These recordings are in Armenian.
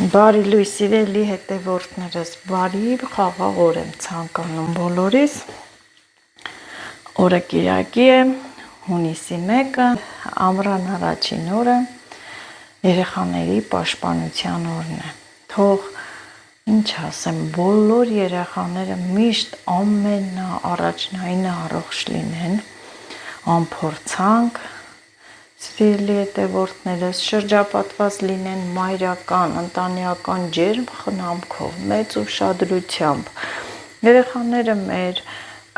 Բարի լույս սիրելի հետևորդներս, բարի խաղաղ օր եմ ցանկանում բոլորիս։ Օրը կիրակի է, հունիսի 1-ը, ամռան առաջին օրը, երեխաների պաշտպանության օրն է։ Թող ինչ ասեմ, բոլոր երեխաները միշտ ամենաառաջնայինը առողջ լինեն, անփորձանք, սիրելի հետևորդներս, շրջապատված լինեն մայրական, ընտանեկան ջերմ խնամքով, մեծ ուշադրությամբ։ Երեխաները մեր,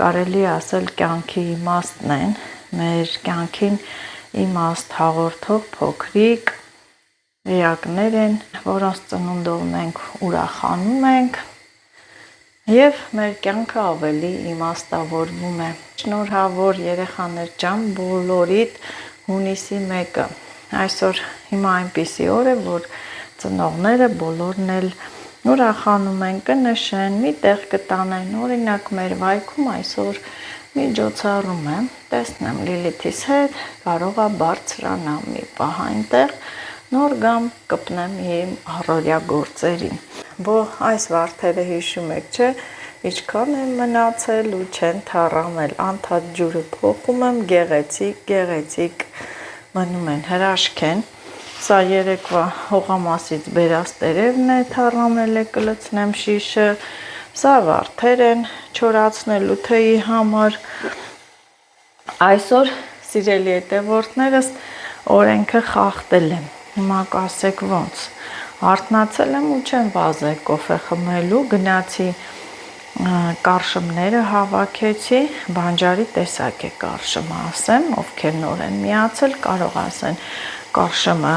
կարելի ասել, կյանքի իմաստն են, մեր կյանքին իմաստ հաղորդող փոքրիկ էակներ են, որոնց ծնունդով մենք ուրախանում ենք և մեր կյանքը ավելի իմաստավորվում է։ Շնորհավոր երեխաներ ջան, բոլորիդ հունիսի 1-ը։ Այսօր հիմա այնպիսի օր է, որ ծնողները բոլորն էլ ուրախանում են, կնշեն, մի տեղ կտանեն, օրինակ մեր վայքում այսօր միջոցառում է, տեսնեմ Լիլիթիս հետ, կարող է բարձրանամ մի պահ այնտեղ, նոր գամ կպնեմ իմ առօրյա գործերին։ Այս վարդերը հիշում եք, չէ, ինչքան եմ մնացել ու չեն թառամել, անդադ ջուրը փոխում եմ, գեղեցիկ մնում են, հրաշք են։ Սա երեկվա հողամասից բերած տերևն է, թառամել է, կլցնեմ շիշը, սա վարդեր են չորացնելու թեյի համար։ Այսօր, սիրելի հետևորդներս, օրենքը խախտել եմ, հիմա կասեք ոնց, արթնացել եմ ու չեմ վազել կոֆե խմելու, գնացի կարշմները հավաքեցի, բանջարի տեսակ է կարշմը ասեմ, ովքեր նոր են միացել, կարող ասեն կարշմը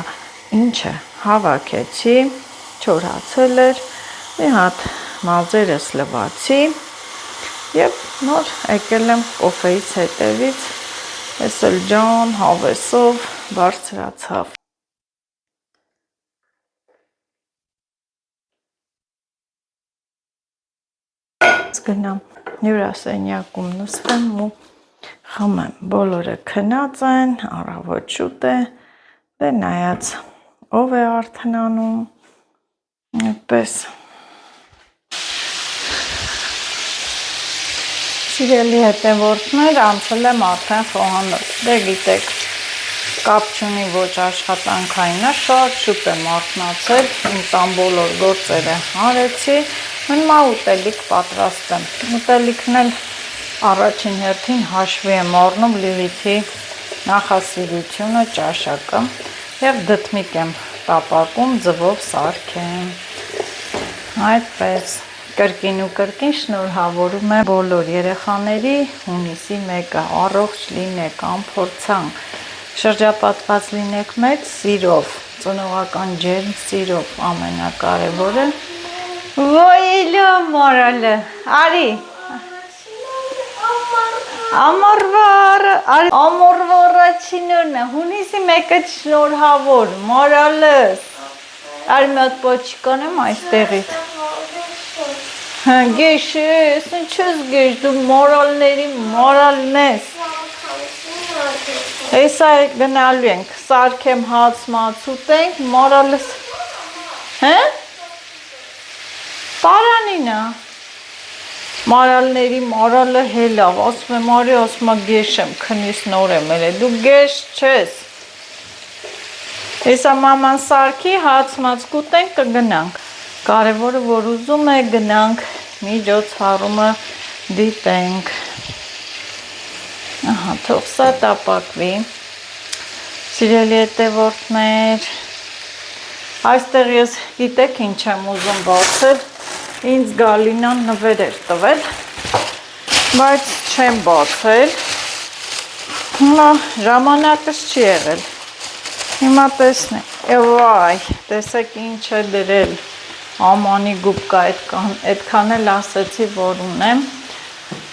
ինչ է, հավաքեցի, չորացել էր, մի հատ մազերս լվացի և նոր եկել եմ կոֆեից հետևից, ես էլ ջան հավեսով բարձրացավ։ Գնամ հյուրասենյակում նստեմ ու խմեմ, բոլորը քնած են, առավոտ շուտ է, դե նայած ով է արթնանում, այդպես։ Սիրելի հետևորդներ, անցել եմ արդեն խոհանոց, դե գիտեք, կապ չունի ոչ աշխատանքային է, շատ շուտ եմ արթնացել, իմ տան բոլոր գործերը արեցի, մնա ուտելիք պատրաստեմ, ուտելիքն էլ առաջին հերթին հաշվի եմ առնում Լիլիթի նախասիրությունը, ճաշակը և դդմիկ եմ տապակում, ձվով սարքեմ, այդպես, կրկին ու կրկին շնորհավորում եմ բոլոր երեխաների հունիսի 1-ը, առողջ լինեք, անփորձանք, շրջապատված լինեք մեծ սիրով, ծնողական ջերմ սիրով, ամենակարևորը, Ոյլո մորալը, արի, ամորվա առաջին օրն է, հունիսի 1-ը շնորհավոր, մորալս, արի մի հատ պոչիկ անեմ այստեղից, գեշ ես, ինչ ես գեշ, դու մորալների մորալն ես, հեսա գնալու ենք, սարքեմ հաց մաց ուտենք, մորալս, Պարանինա, մարալների մարալը հելավ, ասում եմ արի, ասում եմ գեշ եմ, քնիս նոր եմ էլ է, դու գեշ չես, հեսա մաման սարքի, հաց մաց կուտենք կգնանք, կարևորը որ ուզում է գնանք, միջոցառումը դիտենք, թող սա տապակվի, սիրելի հետևորդներ, այստեղ ես գիտեք ինչ եմ ուզում բացել, ինձ Գալինան նվեր էր տվել, բայց չեմ բացել, հիմա ժամանակս չի եղել, հիմա տեսնեք, տեսեք ինչ է դրել, ամանի գուբկա, այդքան էլ ասեցի, որ ունեմ,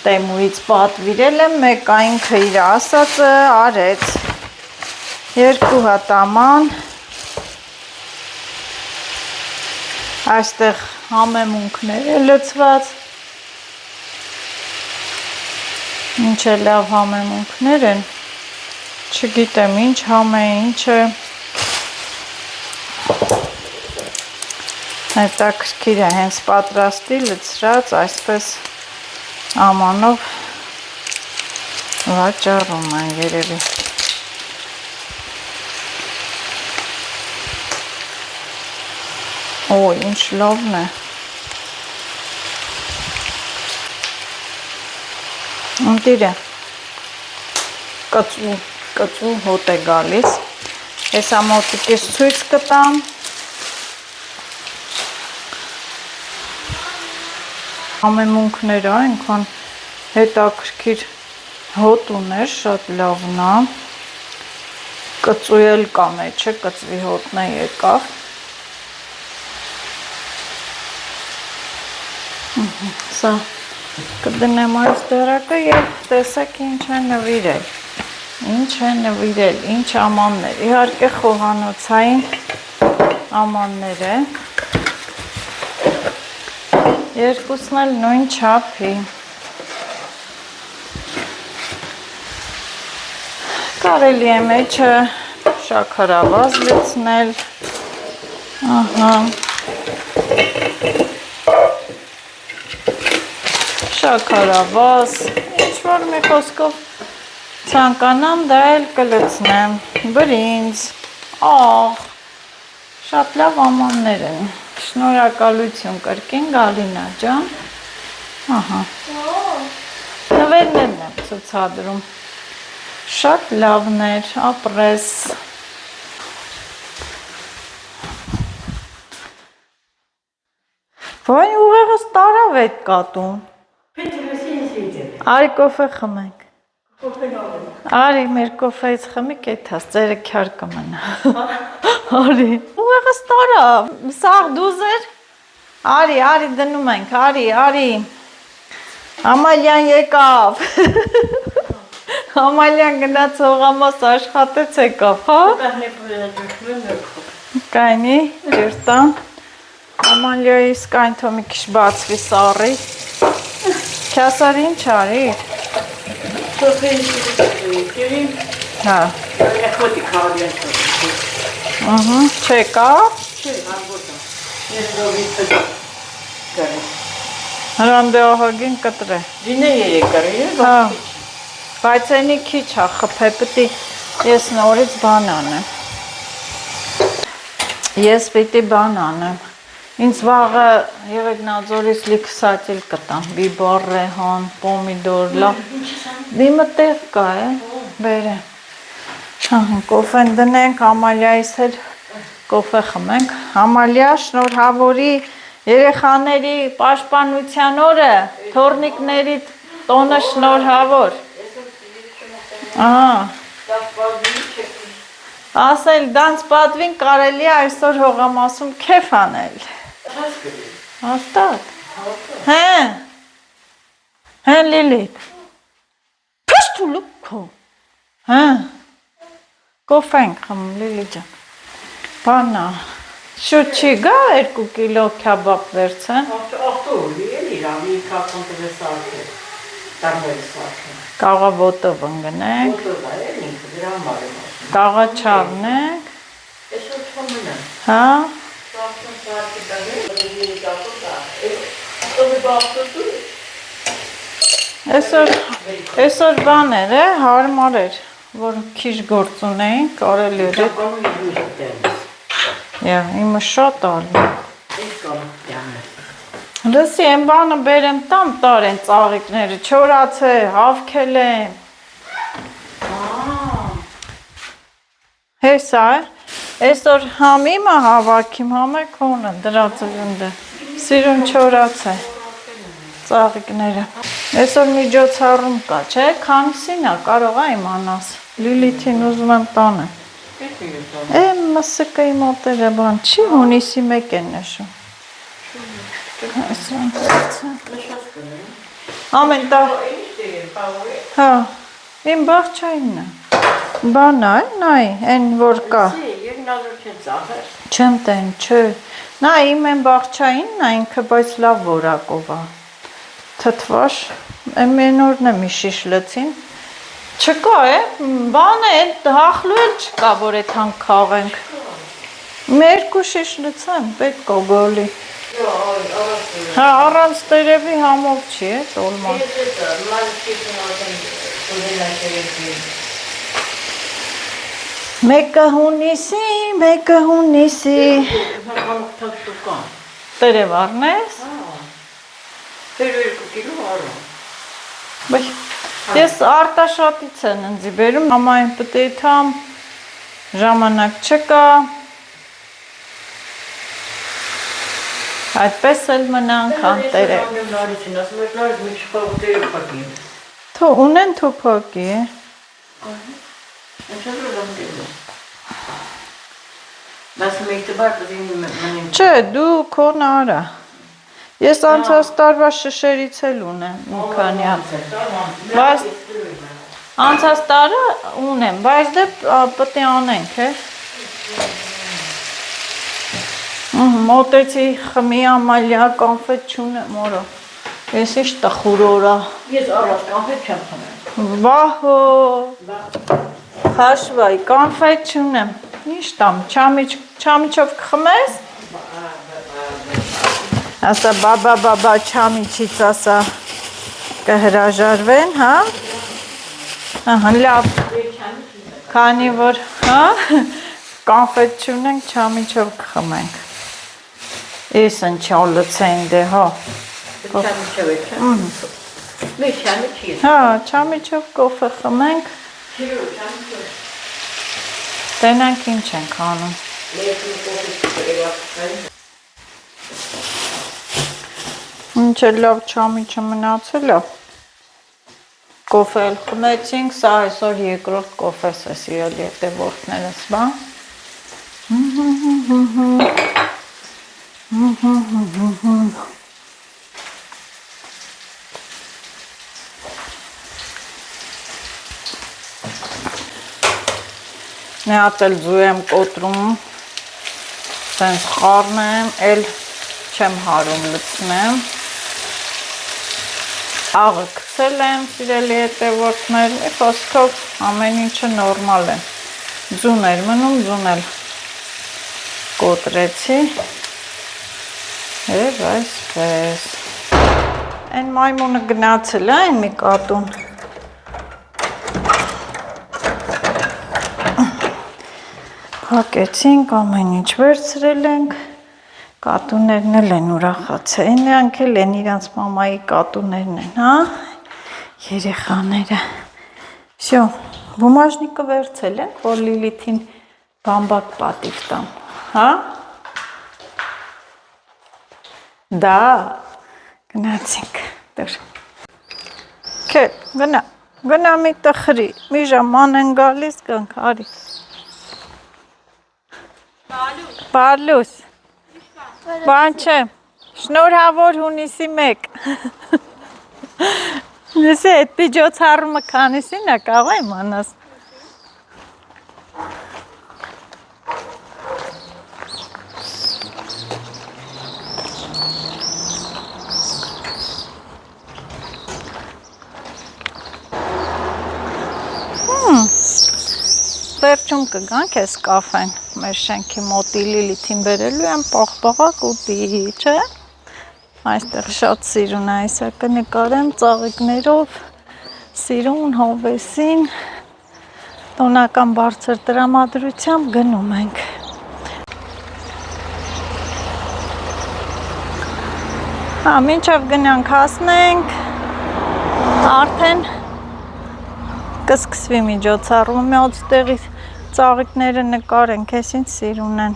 Տեմուից պատվիրել եմ, մեկ ինքը իր ասածը արեց, 2 հատ աման, այստեղ համեմունքներ է լծված, ինչ է լավ համեմունքներ են, չգիտեմ ինչ համ է, ինչ է, հետաքրքիր է հենց պատրաստի լցրած այսպես ամանով վաճառում են երևի։ Ոյ, ինչ լավն է։ Ընտիրը կծու հոտ է գալիս։ Հեսա մոտիկից ցույց կտամ։ Համեմունքները այնքան հետաքրքիր հոտ ուներ, շատ լավն է։ Կծու էլ կա մեջը, կծվի հոտն է եկավ։ Սա կդնեմ այս դրակը և տեսակ ինչ է նվիրել, ինչ ամաններ, իհարկե խոհանոցային ամաններ է, երկուսն էլ նույն չափի, կարելի է մեջը շաքարավազ լցնել, ահա, շաքարավազ, ինչ-որ մի խոսքով ցանկանամ դա էլ կլցնեմ, բրինձ, աղ, շատ լավ ամաններ են, շնորհակալություն կրկին Գալինա ջան, ահա, նվերներն եմ ցուցադրում, շատ լավներ, ապրես, Վայ ուղեղս տարավ էդ կատուն, Արի կոֆե խմենք, Արի մեր կոֆեից խմիկ էթաս, ձերը քյար կմնա, Արի, ուղեղս տարավ, սաղ դուզեր, Արի դնում ենք, Արի, Ամալյան եկավ, Ամալյան գնաց հողամաս աշխատեց եկավ, հա? Կայնի, ջրտան, Ամալյայի սկայն թո մի քիչ բացվի սառի, Քյասար ինչ արիր, հա, չեկա, հրանդե ահագին կտրե, հա, բայց ենի քիչ հա խպե պտի ես նորից բան անեմ, ես պիտի բան անեմ, ինձ վաղը Եղեգնաձորից լիքսատիլ կտամ, բիբար, ռեհան, պոմիդոր, լավ, դիմը տեղ կա է, բերեմ, կոֆեն դնենք, Ամալյայիս էլ կոֆե խմենք, Ամալյա շնորհավորի երեխաների պաշտպանության օրը, թորնիկների տոնը շնորհավոր, ասել դանց պատվին կարելի է այսօր հողամասում քեֆ անել, հաստատ, հեն Լիլիթ, փշտուլու քո, կոֆենք խմում Լիլի ջան, բանա, շուտ չի գա 2 կիլո քյաբաբ վերցեն, կաղա ոտով ընգնենք, կաղա չավնենք, հա, Այսօր բաներ է, հարմար էր, որ քիչ գործ ունեին, կարելի էր իմը շատ ալի, լսի, են բանը բերեմ տամ տար են ծաղիկները, չորաց է, հավքել եմ, հեսա է, այսօր համ իմը հավաքիմ, համ է կոնը դրածը գնդը, սիրուն չորաց է, ծաղիկները, այսօր միջոցառում կա, չէ, քանիսին է, կարող է իմանաս, Լիլիթին ուզում եմ տանը, մսկը իմ ոտերը բան, չի հունիսի 1 են նշում, ամեն տա, հա, իմ բաղչայինն է, բանա է, նայ, են որ կա, չեմ տեն, չէ, նայ, իմ են բաղչայինն է, ինքը բայց լավ որակով է, թթվաշ, մենորն է մի շիշ լցին, չկա է, բան է, հախլու էլ չկա, որ էթան կաղենք, Մերկու շիշ լցեմ, պետք է գոլի։ Հա, առանց տերևի համով չի է, տոլման։ Մեկը հունիսի։ Տերև առնես։ Տերև 2 կիլո առա։ Բայց ես արտաշատից են ընձի բերում, համայն պտեթամ ժամանակ չկա, այդպես էլ մնանք անտերև։ Թո ունեն թոփակի է։ Չէ, դու քոն արա։ Ես անցած տարվա շշերից էլ ունեմ մի քանի բայց անցած տարը ունեմ, բայց դե պետք է անենք, է։ Մոտեցի խմի ամալյա կոնֆետ չունեմ, օրը։ Ես ինչ տխուրորա։ Ես առած կոնֆետ չեմ խմել։ Վահո։ Խաշվայ, կոնֆետ չունեմ։ Ինչ տամ, չամիչով կխմես։ Ասա բաբա չամիչից ասա կհրաժարվեն, հա։ Ահա լավ։ Քանի որ, հա, կոնֆետ չունենք, չամիչով կխմենք։ Ես ընչալ լցեն դե, հա։ Չամիչով է, չէ։ Մեր չամիչ ես։ Հա, չամիչով կոֆե խմենք։ Տենանք ինչ ենք անում։ Ինչ է լավ չամիչը մնացել է։ Կոֆե էլ խմեցինք, սա այսօր երկրորդ կոֆես է սիրելի հետևորդներս, բա։ Մի հատ էլ ձու եմ կոտրում, սենց խառնեմ, էլ չեմ հարում լցնեմ, աղը գցել եմ, սիրելի հետևորդներ, մի խոսքով ամեն ինչը նորմալ է, ձուն էր մնում, ձուն էլ կոտրեցի, և այսպես, են մայմունը գնացել է, են մի կատուն, հակեցինք, ամեն ինչ վերցրել ենք, կատուներն էլ են ուրախացել, նրանք էլ են իրանց մամայի կատուներն են, հա, երեխաները, վсё, բումաժնիկը վերցել ենք, որ Լիլիթին բամբակ պատիվ տամ, հա, դա, գնացինք, դուր, կետ, գնա մի տխրի, մի ժաման են գալիս գանք, արի, Բարլուս, բան չէ, շնորհավոր հունիսի 1, լսի էդ պիջոց հարումը քանիսին է կաղա իմանաս, վերջում կգանք ես կաֆեն, մեր շենքի մոտի Լիլիթին բերելու եմ պաղպաղակ ուտի, չէ, այստեղ շատ սիրուն է, այսա կնկարեմ ծաղիկներով, սիրուն հովեսին, տոնական բարձր տրամադրությամբ գնում ենք, հա, մինչև գնանք հասնենք, արդեն կսկսվի միջոցառումը, մի հոց տեղի ծաղիկները նկարենք, ես ինձ սիրուն են,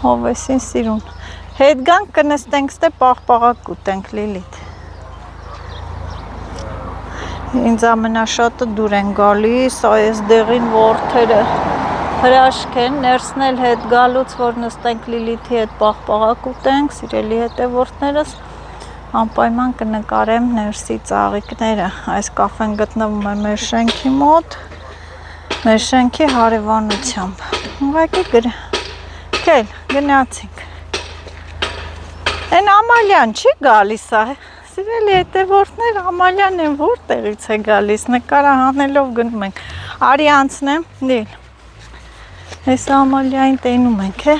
հովեսին սիրուն, հետ գանք կնստենք ստե պաղպաղակ կուտենք Լիլիթ, ինձ ամենաշատը դուր են գալիս, այս դեղին որդերը հրաշք են, ներսն էլ հետ գալուց, որ նստենք Լիլիթի հետ պաղպաղակ ուտենք, սիրելի հետևորդներս, անպայման կնկարեմ ներսի ծաղիկները, այս կաֆեն գտնվում է մեր շենքի մոտ, մեր շենքի հարևանությամբ, ուղղակի կել, գնացինք, են Ամալյան չի գալիս է, սիրելի հետևորդներ Ամալյան են որտեղից է գալիս, նկարա հանելով գնում ենք, արի անցնեմ, դիլ, Այս Ամալիային տենում ենք, է։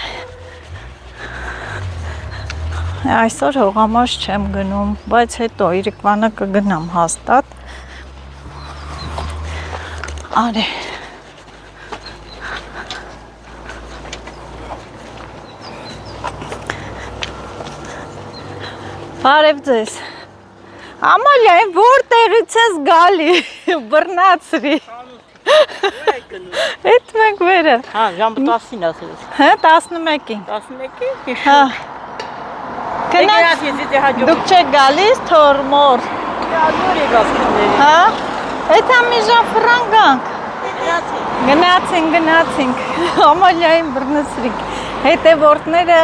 Այսօր հողամաս չեմ գնում, բայց հետո իրիկվանը կգնամ հաստատ։ Արի։ Բարև ձեզ։ Ամալիա, որտեղից ես գալի, բռնացրի։ Էդ մենք վերը։ Հա, ժամը 10-ին ասես։ Հա, 11-ին։ 11-ին։ Հա։ Գնաց ես դե հաջող։ Դուք չեք գալիս թորմոր։ Ալոր եկած քնների։ Հա։ Էդ ամի ժապրան գանք։ Գնացինք։ Ամալիային բռնացրիք։ Հետևորդները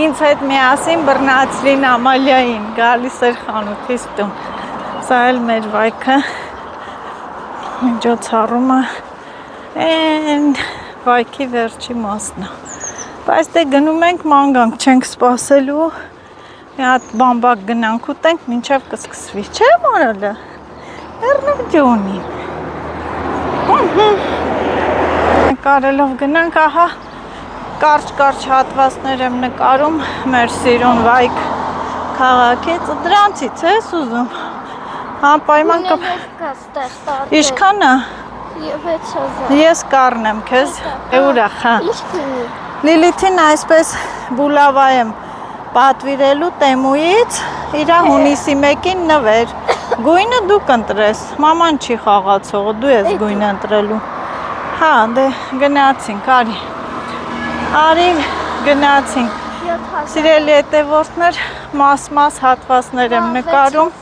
ինձ հետ միասին բռնացրին Ամալիային, գալիս էր խանութից տուն։ Սա էլ մեր վայքը, միջոցառումը են վայքի վերջի մասն է։ Բայց դե գնում ենք ման գանք, չենք սպասելու, մի հատ բամբակ գնանք ուտենք, մինչև կսկսվի, չէ մորալը, հեռնք ջոնի։ Կարելով գնանք, ահա, կարճ հատվածներ եմ նկարում մեր սիրուն վայք քաղաքից, դրանցից ես ուզում, անպայման Իշքանը, 6000 ես կառնեմ քեզ, ուրախ, հա։ Լիլիթին այսպես բուլավա եմ պատվիրելու Տեմուից, իրա հունիսի 1-ին նվեր, գույնը դու կընտրես, մաման չի խաղացողը, դու ես գույնը ընտրելու, հա, դե գնացինք, արի գնացինք, սիրելի հետևորդներ, մաս հատվածներ եմ նկարում,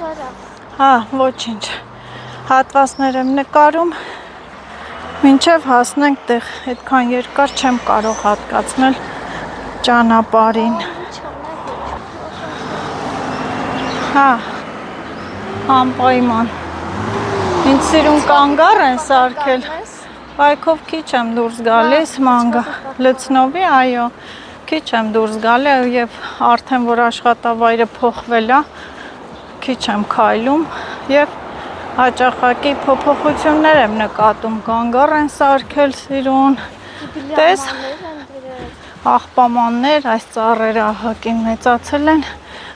հա, ոչինչ, հատվածներ եմ նկարում, մինչև հասնենք տեղ, այդքան երկար չեմ կարող հատկացնել ճանապարհին, հա, անպայման, ինձ սիրուն կանգառ են սարքել, վայքով քիչ եմ դուրս գալիս, մանգա, լցնովի, այո, քիչ եմ դուրս գալի և արդեն որ աշխատավայրը փոխվել է, քիչ եմ քայլում և հաճախակի փոփոխություններ եմ նկատում, կանգառ են սարքել սիրուն, տես, աղբամաններ, այս ծառերը ահագին մեծացել են,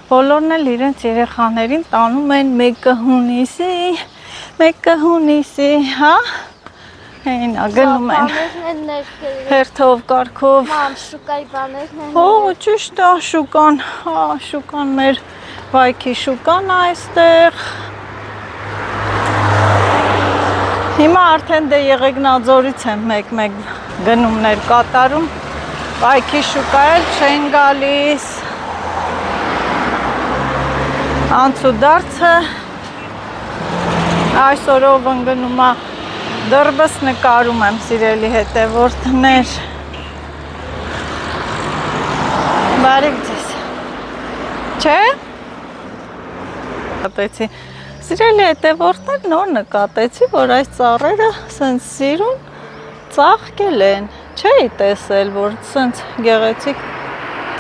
բոլորն էլ իրենց երեխաներին տանում են մեկը հունիսի, հա, Հենա, գնում են, հերթով, կարգով, շուկայի բաներն են, հո, ճիշտ է, շուկան մեր վայքի շուկան այստեղ, հիմա արդեն դե Եղեգնաձորից եմ մեկ գնումներ կատարում, վայքի շուկա էլ չեն գալիս, անցուդարձը, այսօրով ընգնում է, դրբս նկարում եմ սիրելի հետևորդներ, բարև ձեզ, չէ, սիրելի հետևորդներ նոր նկատեցի, որ այս ծառերը սենց սիրուն ծաղկել են, չէի տեսել, որ սենց գեղեցիկ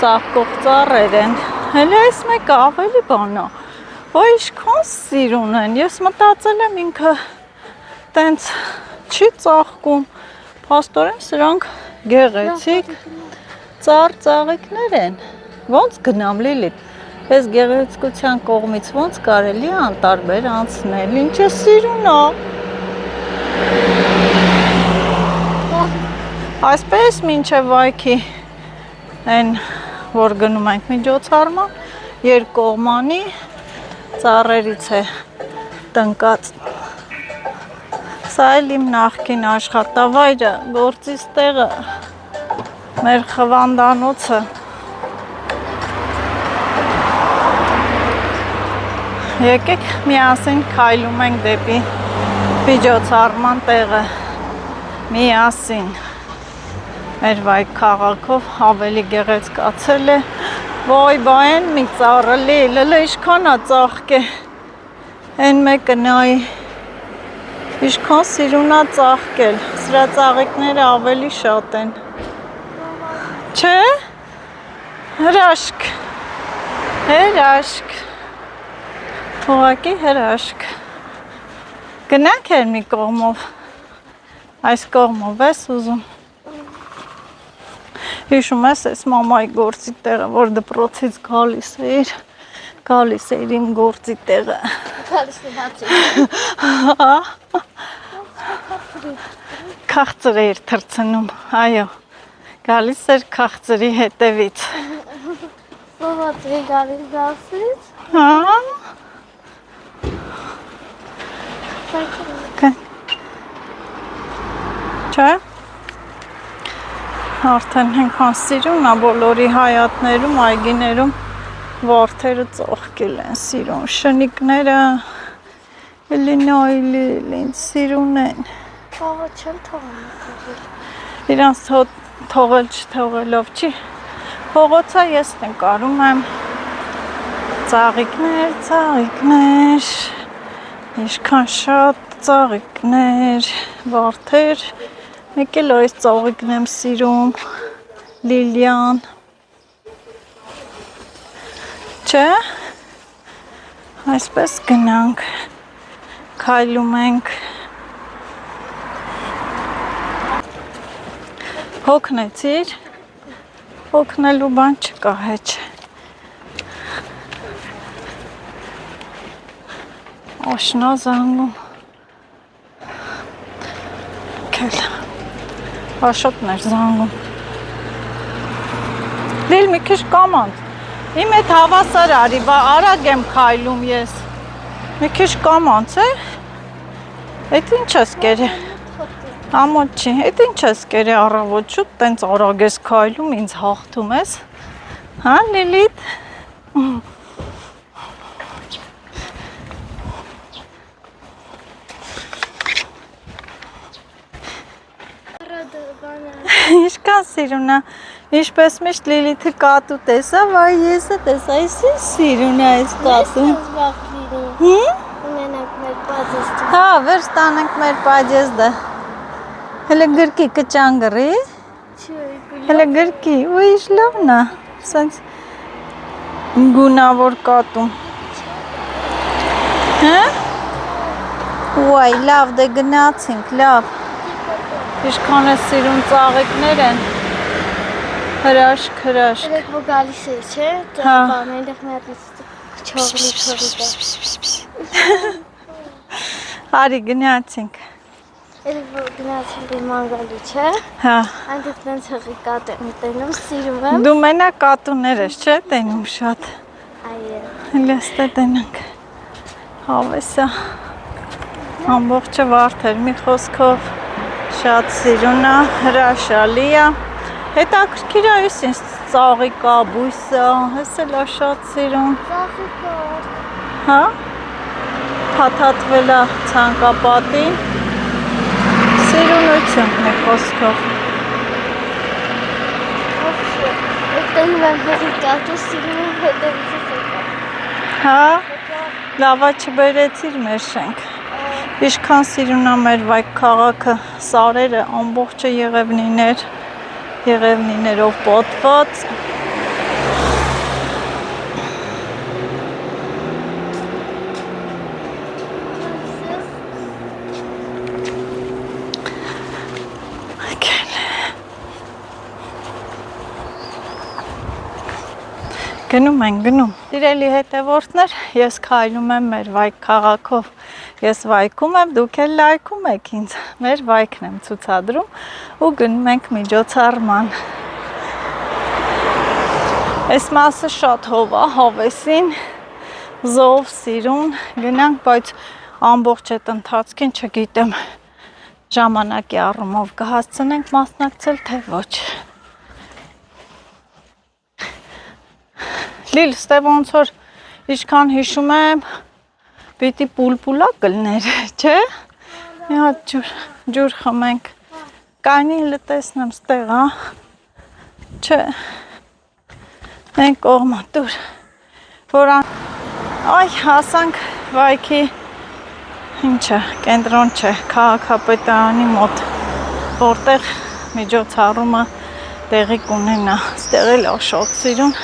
ծաղկող ծառեր են, հելի այս մեկը ավելի բանա, ոյ իշքան սիրուն են, ես մտածել եմ ինքը տենց չի ծաղկում, փաստորեն սրանք գեղեցիկ ծաղիկներ են, ոնց գնամ Լիլիթ, ես գեղեցկության կողմից ոնց կարելի է անտարբեր անցնել, ինչ է սիրուն է, այսպես մինչև վայքի են, որ գնում ենք միջոցառման, երկկողմանի ծառերից է տնկած, սա էլ իմ նախկին աշխատավայրը, գործից տեղը, մեր խվանդանոցը, եկեք միասին քայլում ենք դեպի միջոցառման տեղը, միասին, մեր վայք քաղաքով ավելի գեղեցկացել է, ոյ բա են մի ծառը լելը իշքան է ծաղկե, են մեկը նայի, իշքան սիրուն է ծաղկել, սրա ծաղիկները ավելի շատ են, չէ, հրաշք, ուղղակի հրաշք, գնանք էր մի կողմով, այս կողմով ես ուզում, Հիշում ես այս մամայի գործի տեղը, որ դպրոցից գալիս էր իմ գործի տեղը։ Գալիս է հացի։ Քաղցր էր թռցնում, այո։ Գալիս էր քաղցրի հետևից։ Ո՞վ է գալիս դասից։ Հա։ Չէ։ Արդեն հենքան սիրուն է բոլորի հայատներում, այգիներում որդերը ծաղկել են սիրուն, շնիկները լինոյլին սիրուն են։ Բավը չեմ թողում։ Իրանց թողել չթողելով չի։ Փողոցը ես նկարում եմ ծաղիկներ, ինչքան շատ ծաղիկներ, վարդեր, մեկ էլ այս ծաղիկն եմ սիրում, լիլյան, չէ, այսպես գնանք, քայլում ենք, հոգնեցիր, հոգնելու բան չկա հեչ, աշնա զանգում, կել, Աշոտն էր զանգում, լիլ մի քիչ կամանց, իմ էտ հավասար արի, արագ եմ քայլում ես, մի քիչ կամանց է, էտ ինչ ես կերի, ամոտ չի, էտ ինչ ես կերի առավոտ շուտ, տենց արագ ես քայլում, ինձ հաղթում ես, հա Լիլիթ, Ինչքան սիրուն է, ինչպես միշտ Լիլիթը կատու տեսա, վայ եսը տեսա, այսի սիրուն է այս կատուն։ Ունենանք մեր պադեստը։ Հա, վեր ստանենք մեր պադեստը։ Հələ գրկի կճան գրի։ Հələ գրկի, ու ինչ լավն է, սենց գունավոր կատու։ Հա? Ուայ, լավ, դե գնացինք, լավ։ Ինչքան է սիրուն ծաղիկներ են, հրաշք։ Երեք որ գալիս է, չէ, բան այնտեղ մի հատ չողլի։ Արի գնացինք։ Երեք որ գնացինք մանգալի, չէ, Հա։ այնտեղ տենց հղի կատ եմ տենում, սիրում եմ։ Դու մենակ կատուներ ես, չէ, տենում շատ։ Այո։ Լեստե տենանք։ Հավեսա։ Ամբողջը վարդեր, մի խոսքով շատ սիրուն է, հրաշալի է։ Հետաքրքիր է, ես ինձ ծաղիկա, բույսը, ես էլ է շատ սիրուն։ Ծաղիկը։ Հա։ Փաթաթվել է ցանկապատին։ Սիրունություն, մի խոսքով։ Տենում եմ հղի կատու, սիրում եմ հետևից եկա։ Հա։ Լավա չբերեցիր մեր շենք։ Ինչքան սիրուն է մեր վայք քաղաքը, սարերը, ամբողջը եղևնիներով պատված։ Գնում ենք, գնում։ Սիրելի հետևորդներ, ես քայլում եմ մեր վայք քաղաքով։ Ես վայքում եմ, դուք էլ լայքում եք ինձ։ Մեր վայքն եմ ցուցադրում ու գնում ենք միջոցառման։ Այս մասը շատ հով է, հավեսին, զով, սիրուն, գնանք, բայց ամբողջ այդ ընթացքին չգիտեմ ժամանակի առումով կհասցնենք մասնակցել, թե ոչ։ Լիլ, ստե ոնց որ ինչքան հիշում եմ, պիտի պուլպուլա կլներ, չէ։ Մի հատ ջուր խմենք։ Կանի հլը տեսնեմ ստեղ, հա։ Չէ։ Մենք կողմա դուր։ Որ այ հասանք վայքի ինչը, կենտրոն չէ, քաղաքապետարանի մոտ, որտեղ միջոցառումը տեղի կունենա։ Ստեղ էլ շատ սիրուն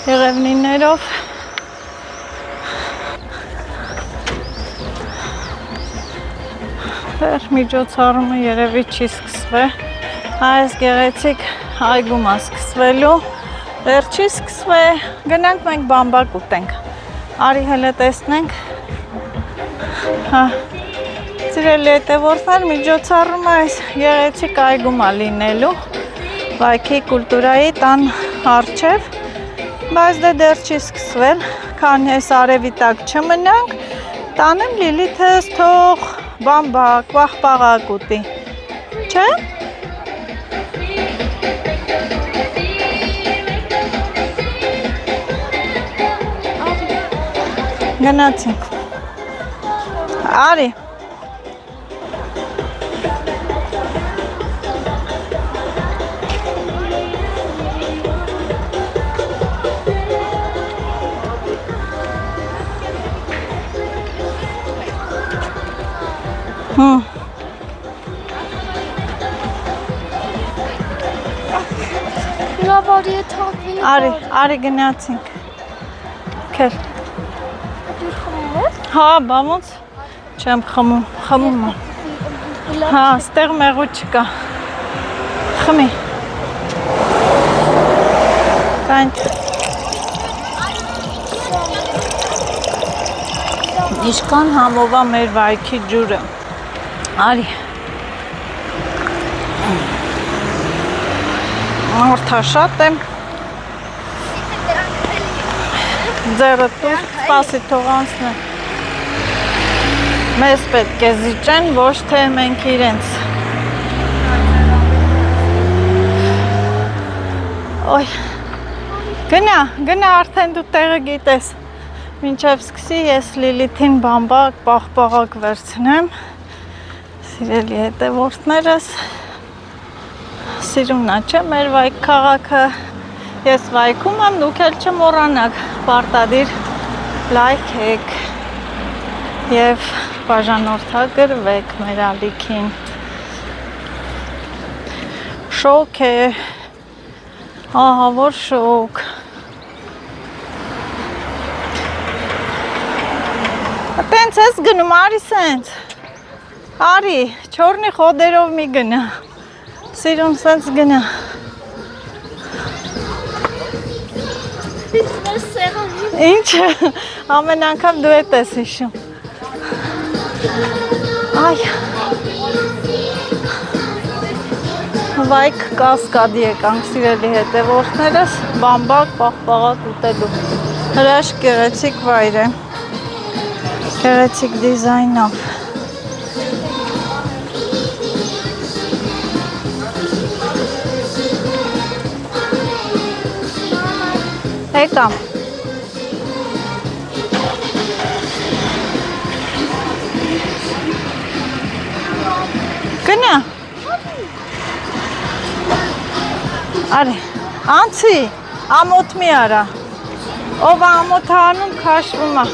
եղևնիներով միջոցառումը երևի չի սկսվել։ Այս գեղեցիկ այգում է սկսվելու, դեռ չի սկսվել, գնանք մենք բամբակ ուտենք, արի հելը տեսնենք, սիրելի հետևորդներ, միջոցառում այս գեղեցիկ այգում է լինելու, վայքի կուլտուրայի տան առջև, բայց դեռ չի սկսվել, քանի այս արևի տակ չմնանք, տանեմ Լիլիթս թող բամբակ, պաղպաղակ ուտի, չէ՞։ Գնացինք, արի, Now what are you talking about? Արի գնացինք, քեր, Did you come? հա, բամոց, չեմ խմում, հա, ստեղ մեղու չկա, խմի, կանչ, իշկան համովա մեր վայքի ջուրը, արի, Արդաշատ եմ, ձերը տուր, սպասի թող անցնեմ, մեզ պետք է զիջեն, ոչ թե մենք իրենց, ոյ, գնա արդեն դու տեղը գիտես, մինչև սկսի ես Լիլիթին բամբակ, պաղպաղակ վերցնեմ, սիրելի հետևորդներս, Սիրումնա չէ, մեր վայք քաղաքը, ես վայքում եմ, դուք էլ չմոռանաք, պարտադիր լայքեք և բաժանորդագրվեք մեր ալիքին, շոկ է, ահա որ շոկ, տենց ես գնում, արի սենց, արի, չորնի խոդերով մի գնա, Սիրուն սենց գնա, ինչ, ամեն անգամ դու էտ ես հիշում, այ, վայք կասկադի եկանք սիրելի հետևորդներս, բամբակ, պաղպաղակ ուտելու, հրաշք գեղեցիկ վայր է, գեղեցիկ դիզայնով, Եկամ, գնա, արի, անցի, ամոթ մի արա, ով ամոթ հանում քաշվում է,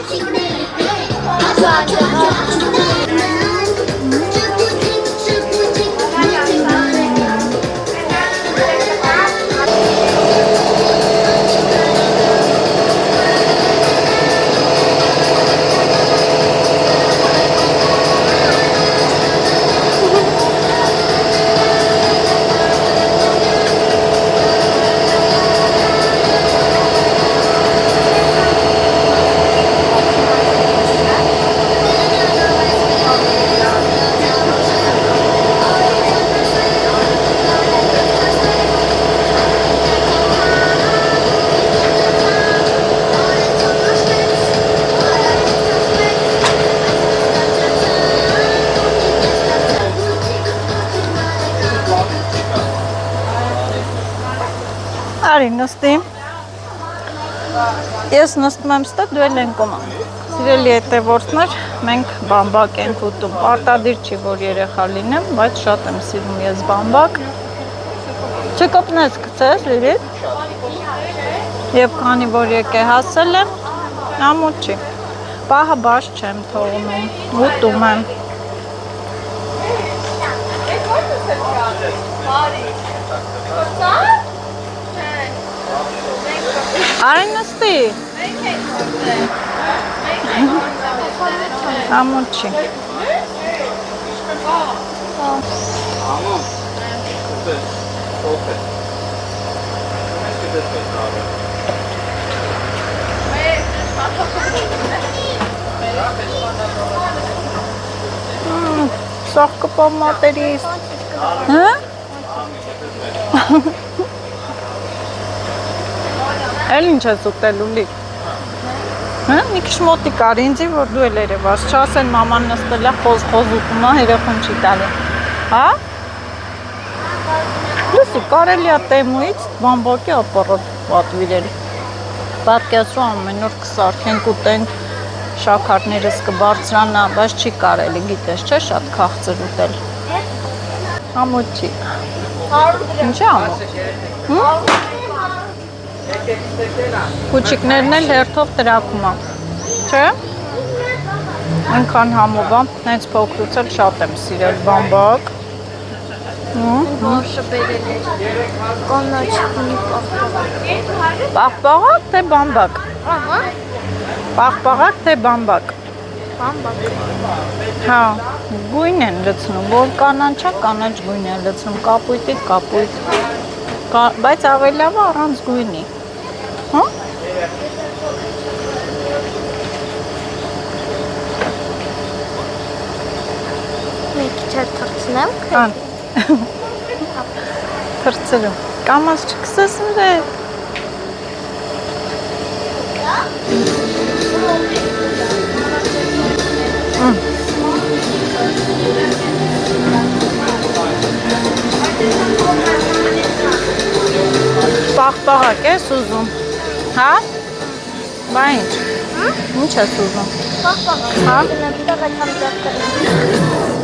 Արի նստի, ես նստում եմ ստա, դու էլ են կոմամ, սիրելի հետևորդներ, մենք բամբակ ենք ուտում, պարտադիր չի, որ երեխա լինեմ, բայց շատ եմ սիրում ես բամբակ, չկպնես կծես, լիրիտ, և քանի որ եկ է հասել եմ, ամոթ չի, պահը բաշ չեմ թողնում, ուտում եմ, Արի նստի, ամոթ չի, Սաղ կպավ մատերիս։ Հա? Էլ ինչ ես ուտել ուլի։ Հա? Մի քիչ մոտիկ արի ինձի, որ դու էլ երևաս, չասեն մաման նստել է խոզ ուտում է, երեխուն չի տալի։ Հա? Լսի, կարելի է տեմուից բամբակի ապարատ պատվիրել։ Պատկերացրու ամեն օր կսարքենք ուտենք, շաքարներս կբարձրանա, բայց չի կարելի, գիտես, չէ, շատ քաղցր ուտել։ Ամոթ չի։ Ինչ է ամոթ։ Փուչիկներն էլ հերթով տրակում է, չէ։ Այնքան համով է, հենց փոքրուց էլ շատ եմ սիրել բամբակ։ Որշը բերել էր կանաչ գույնի պաղպաղակ։ Պաղպաղակ թե բամբակ։ Ահա։ Պաղպաղակ թե բամբակ։ Բամբակ։ Հա, գույն են լցնում, որ կանաչա, կանաչ գույն են լցնում, կապույտի կապույտ։ Բայց ավելի լավ է առանց գույնի։ Հա? Մի քիչ էլ թռցնեմ։ Ան։ Թռցրում։ Կամաց չկսես նրա։ Պաղպաղակ ես ուզում, հա? Բա ինչ, ինչ ես ուզում? Պաղպաղակ, Հա? գնեմ տեղ այդ համ ձավ կրեմ։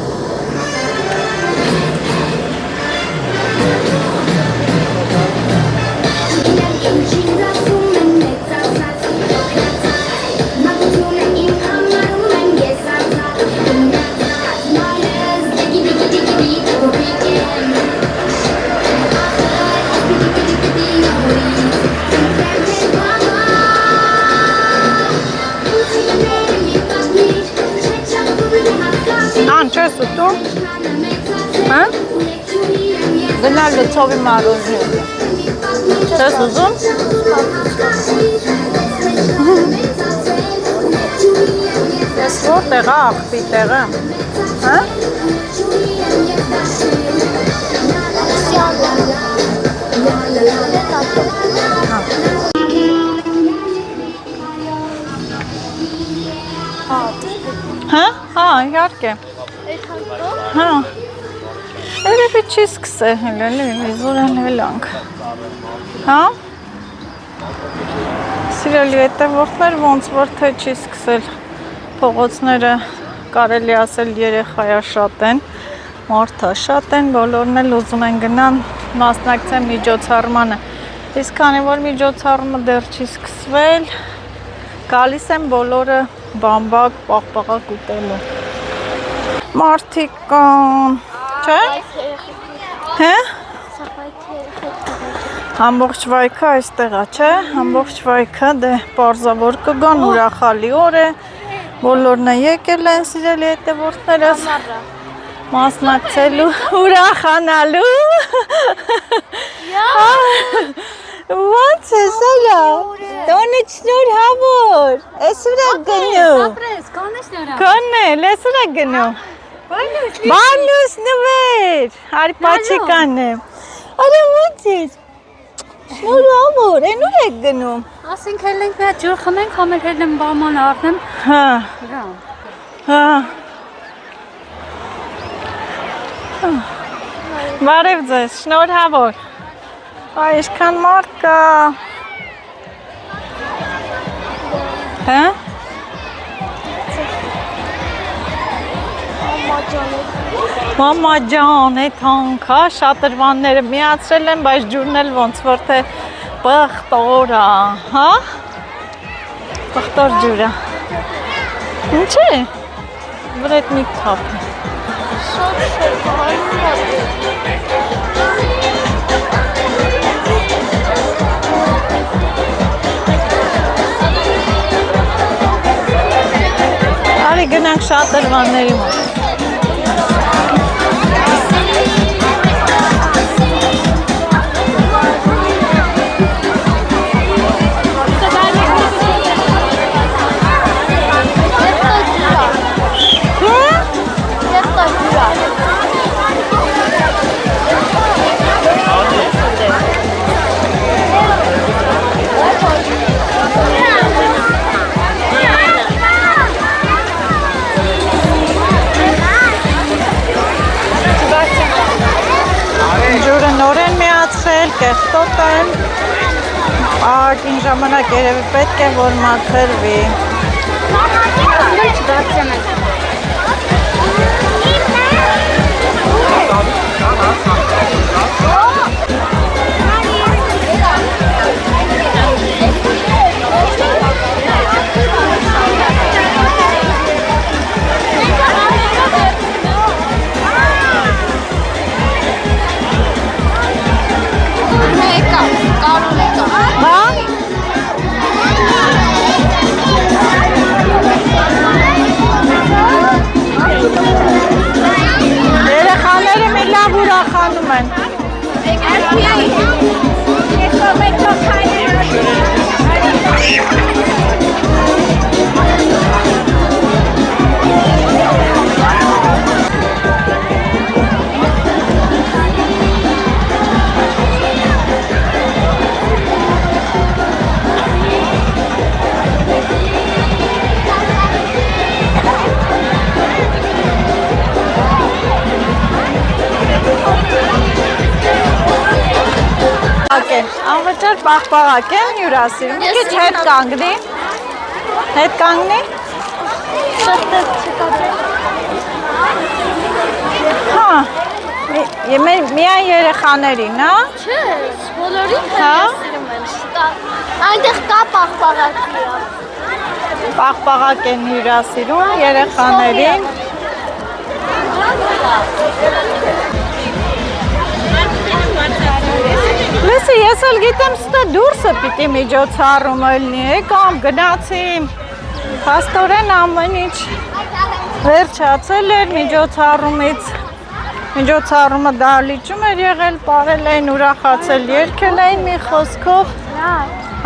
Ան, չես ուտում? Հա? Գնալ լցովի մարոզնի։ Չես ուզում? Ես որ տեղա, աղբի տեղը։ Հա? Հա? Հա, իհարկե։ Հա։ Երևի չի սկսել հելել, զորեն հելանք։ Հա? Սիրելի հետևորդներ, ոնց որ թե չի սկսել փողոցները կարելի ասել երեխայա շատ են, մարդա շատ են, բոլորն էլ ուզում են գնան մասնակցեն միջոցառմանը։ Իսկ քանի որ միջոցառումը դեռ չի սկսվել, գալիս են բոլորը բամբակ, պաղպաղակ ուտելու։ Մարդիկ կան, չէ՞։ Հե՞։ Ամբողջ վայքը այստեղ է, չէ՞։ Ամբողջ վայքը դե պարզավոր կգան, ուրախալի օր է։ Բոլորն է եկել են սիրելի հետևորդներս մասնակցելու, ուրախանալու։ Ո՞նց ես ալա։ Տոնից շնորհավոր։ Էս ուրա գնու։ Ապրես, կանես նրա։ Կանել, էս ուրա գնու։ Բանուս նվեր։ Արի պաչիկան է։ Արա ո՞նց ես։ Շնորհավոր, են ուր եք գնում։ Ասենք հելենք մի հատ ջուր խմենք, համ էլ հելեմ բաման առնեմ։ Հա։ Հա։ Բարև ձեզ, շնորհավոր։ Այ ինչքան մարդ կա։ Հա։ Մամա ջան, այդ հանքա շատրվանները միացրել են, բայց ջուրն էլ ոնց որ թե պղտոր է, հա։ Պղտոր ջուր է։ Ինչ է։ Վրետնիկ թափ է։ Արի գնանք շատրվանների մոտ։ Օրինակ երևի պետք է որ մաքրվի։ Երեխաները մի լավ ուրախանում են։ Անվճար պաղպաղակ են հյուրասիրում, մի քիչ հետ կանգնի, հետ կանգնի, հա, միայն երեխաներին, հա? Չէ, բոլորին հյուրասիրում են, այնտեղ կա պաղպաղակի Պաղպաղակ են հյուրասիրում երեխաներին Լսի, ես էլ գիտեմ ստա դուրսը պիտի միջոցառումը լինի, կամ գնացի, փաստորեն ամեն ինչ վերջացել էր միջոցառումից, միջոցառումը դահլիճում էր եղել, պարել էին, ուրախացել, երգել էին մի խոսքով,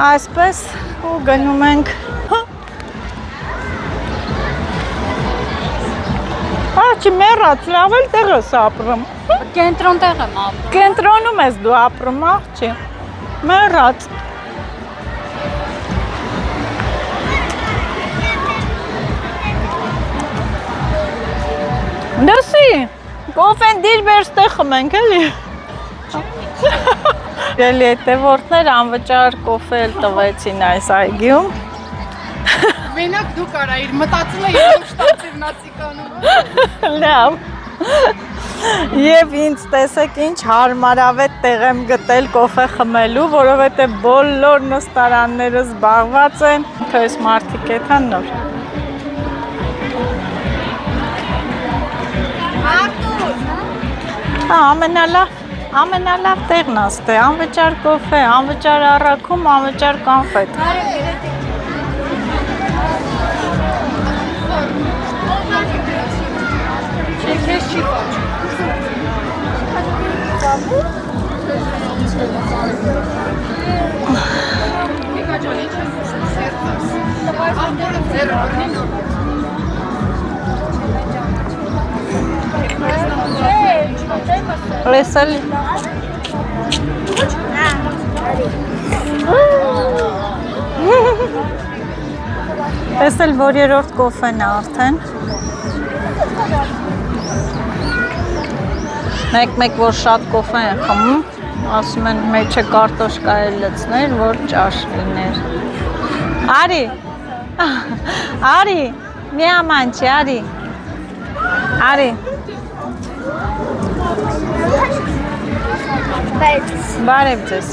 այսպես ու գնում ենք, Աչի մեռած, լավ էլ տեղ ես ապրում Կենտրոն տեղ եմ ապրում Կենտրոնում ես դու ապրում, աղջի, մեռած Դասի, կոֆեն դիր վերստեղ խմենք էլի Էլի հետևորդներ անվճար կոֆե էլ տվեցին այս այգիում Մենակ դու կարայիր, մտածում է երբ շտացիր նացիկանում Լավ Եվ ինձ տեսեք ինչ հարմարավետ տեղ եմ գտել կոֆե խմելու, որովհետև բոլոր նստարանները զբաղված են, թույս մարդիկ էթան նոր Ամենալավ տեղն աստ է, անվճար կոֆե, անվճար առաքում, անվճար կանֆետ Քեզ չի կոչ Լեսել Տեսել, որ երորդ կոֆեն է արդեն Մեկ-մեկ, որ շատ կոֆե են խմում, ասում են մեջը կարտոշկա է լցներ, որ ճաշ լիներ Արի, արի, մի ամանչի, արի Արի Բարև ձեզ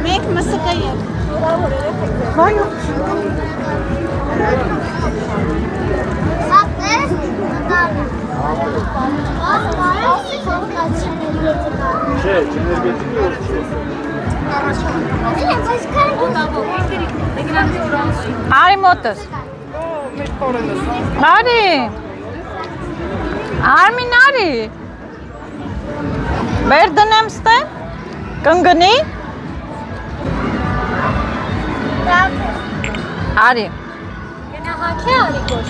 Մեկ մսկա եկ Վայո Սապտես Չէ, էներգետիկի որ չէ Արի մոտս Արի Արմին արի Բեր դնեմ ստե Կնգնի Արի Գնահաքի արի գոշ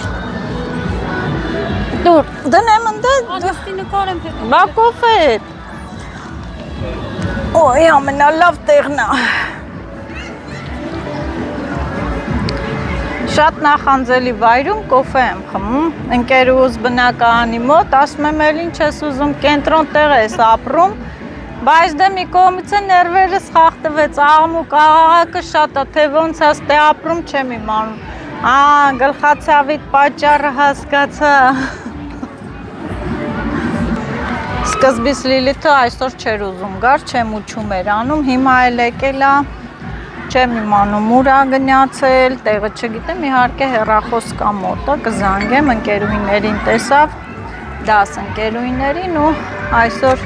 Դուր դնեմ ընդ Ադստի նկար եմ պետք Բա կոֆե Ոյ ամենալավ տեղն է Շատ նախանձելի վայրում կոֆե եմ խմում, ընկերուս բնակարանի մոտ, ասում եմ էլ ինչ ես ուզում, կենտրոն տեղ ես ապրում, բայց դե մի կողմից է ներվերս խախտվեց, աղմուկ աղաղակը շատ է, թե ոնց ես տե ապրում չեմ իմանում, գլխացավիտ պատճառը հասկացա։ Սկզբից Լիլիթը այսօր չէր ուզում գար, չեմ ուչում էր անում, հիմա էլ եկել է, չեմ իմանում ուր ա գնացել, տեղը չգիտեմ, իհարկե հեռախոս կա մոտը, կզանգեմ, ընկերուհիներին տեսավ, դաս ընկերուհիներին ու այսօր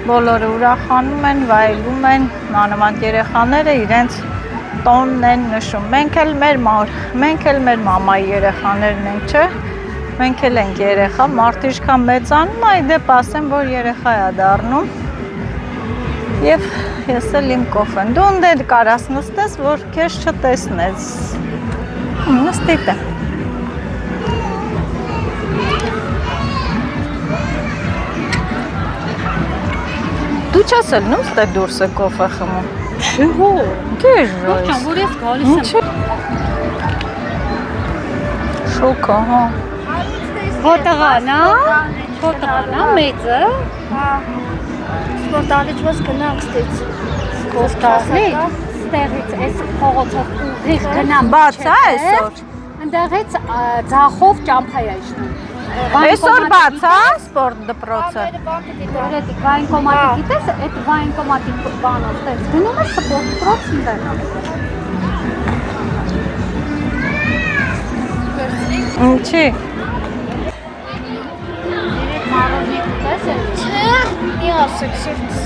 բոլորը ուրախանում են, վայելում են, մանավանդ երեխաները իրենց տոնն են նշում, մենք էլ մեր մամայի երեխաներն ենք, չէ, մենք էլ ենք երեխա, մարդը ինչքան մեծանում, այ դեպ ասեմ, որ երեխա է դառնում և ես էլ իմ կոֆեն, դու ընդ էլ կարաս նստես, որ քեզ չտեսնես, նստիտ է։ Դու չես էլ նուստ է դուրս է կոֆե խմում։ Չհո, կեժ Ոչ ան, որ ես գալիս եմ։ Շոկա, հա։ Հոտղան, հոտղան, մեծը։ Սպորտալից ոնց գնանք ստից։ Կոստալից, ստեղից այս փողոցով ուղիղ գնամ։ Բաց է այսօր։ Ընդեղից ձախով ճամփա է իջնում։ Այսօր բաց է սպորտ դպրոցը։ Այդ վայնկոմատի գիտես, այդ վայնկոմատի բանը ստեղ գնում է սպորտ դպրոցն դեռ։ Ինչի։ Չէ, մի ասեք սիրտս։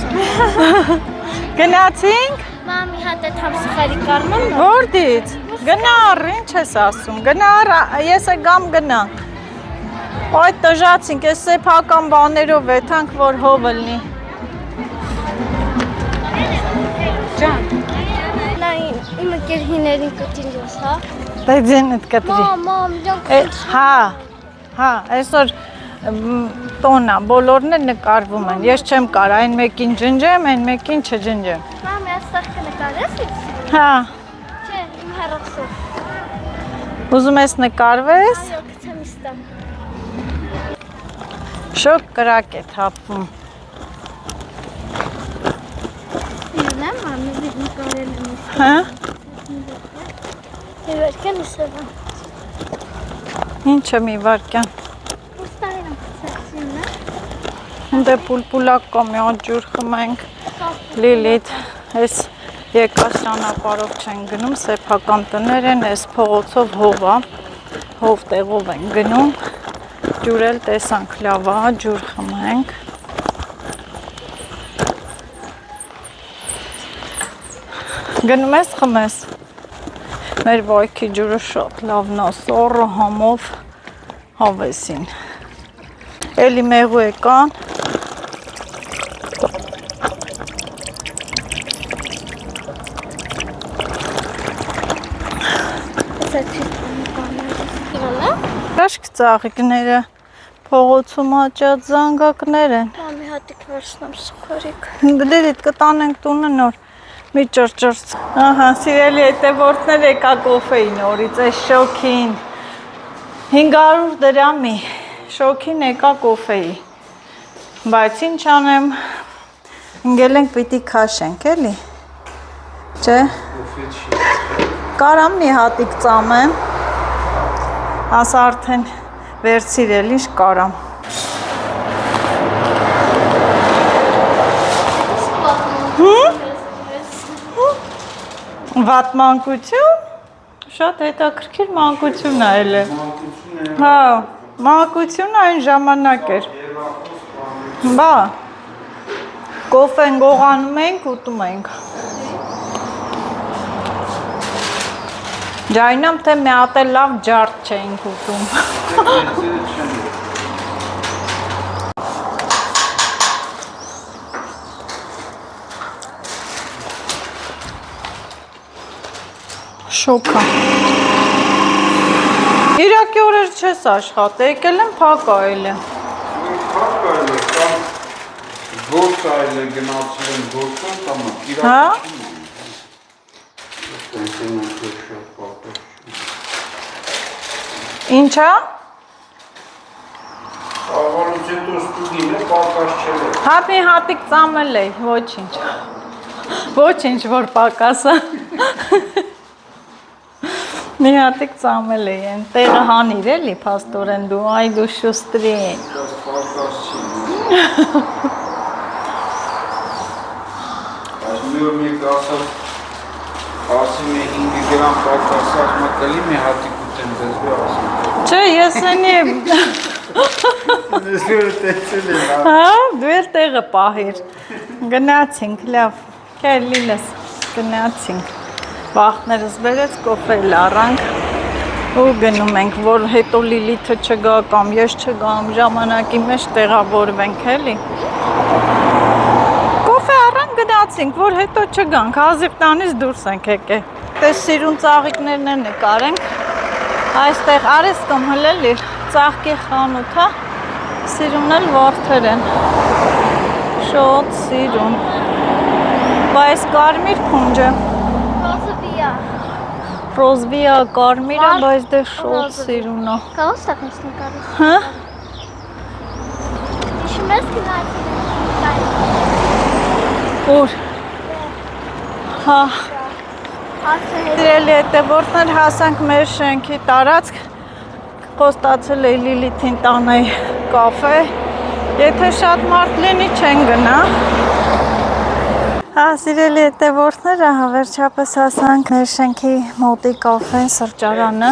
Գնացինք։ Մամի հատ այդ համսխարի կարմն է։ Որտից։ Գնա առ, ինչ ես ասում։ Գնա առ, ես է գամ գնա։ Այդ տժացինք, ես սեփական բաներով եթանք, որ հովը լինի։ Ջան։ Լայն, իմ ընկերուհիներին կտին ես, հա։ Դե ձենդ կտրի։ Մամ, դրանք Հա, այսօր տոնա, բոլորն էլ նկարվում են, ես չեմ կար, այն մեկին ջնջեմ, այն մեկին չջնջեմ։ Մամի, աստեղ կնկարես ես։ Հա, Չէ, իմ հեռախոսով։ ուզում ես նկարվես, Այո, գցեմ իստամ։ շոկ կրակ է թափվում։ Իրնեմ, մամի, դիվ նկարել եմ ես։ Հա, Մի վարկյան իսևա։ ինչը մի վարկյան։ Ոստային եմ կցեցին է։ Դե պուլպուլակ կա մի հատ ջուր խմենք, Լիլիթ, այս եկած ճանապարհով չեն գնում, սեփական տներ են, այս փողոցով հով է, հով տեղով են գնում, ջուր էլ տեսանք լավ է, ջուր խմենք։ Գնում ես խմես, մեր վայքի ջուրը շատ լավն է, սառը համով հավեսին, էլի մեղու եկան, Կաշք ծաղիկները, փողոցում աճած զանգակներ են։ Մամի հատիկ վերցնեմ սխարիկ։ Լիլիթ կտանենք տունը նոր, մի ճրճրց։ Ահա, սիրելի հետևորդներ եկա կոֆեի նորից, այս շոքին, 500 դրամի, շոքին եկա կոֆեի, բայց ինչ անեմ, ընգել ենք պիտի քաշենք, էլի, չէ, կարամ մի հատիկ ծամեմ, ասա արդեն վերցիրել, ինչ կարամ։ Վատ մանկություն, շատ հետաքրքիր մանկություն այլ է, հա, մանկություն այն ժամանակ էր, բա, կոֆեն գողանում ենք, ուտում ենք, ջայնամ թե մի հատ էլ լավ ջարդ չէինք ուտում, շոքա, իրակի օրեր չես աշխատել, եկել եմ փակ այլ է, Փակ այլ է, կամ գործ այլ է գնացել են գործում, կամ հա, Ինչա։ Աղալուց հետո ստուգին է, պակաս չել է։ Հատի հատիկ ծամել էի, ոչինչ։ Ոչինչ, որ պակասը։ Մի հատիկ ծամել էի, են տեղը հանիր էլի, պաստորեն դու, այ դու շուստրի։ Բայց պակաս չի։ Այս մի օր մեկ ասած, ասում է 5 գրամ պակասած մտելի մի հատիկ ուտեմ դեզվի ասում։ Չէ, ես ենի Նեսուրը տեցել է, հա, դու էլ տեղը պահիր։ Գնացինք, լավ, կեր լիլես, գնացինք։ Վախներս բերեց, կոֆել առանք ու գնում ենք, որ հետո լիլիթը չգա կամ ես չգամ, ժամանակի մեջ տեղավորվենք էլի։ Կոֆե առանք գնացինք, որ հետո չգանք, հազիվ տանից դուրս ենք եկե։ Տես սիրուն ծաղիկներն է նկարենք, այստեղ արես կամ հլել ծաղկի խանութ, հա, սիրուն էլ որդեր են, շոտ սիրուն, բայց կարմիր կունջը, ռոզվիա կարմիրը, բայց դե շոտ սիրուն է, Կաղոս տախնից նկարես։ հա, Իշում ես կնայցին ուր, հա, արդեն Սիրելի հետևորդներ, հասանք մեր շենքի տարածք, խոստացել էի Լիլիթին տանեի կաֆե, եթե շատ մարդ լինի չեն գնա։ Հա, սիրելի հետևորդներ, ահա վերջապես հասանք մեր շենքի մոտի կաֆեն, սրճարանը,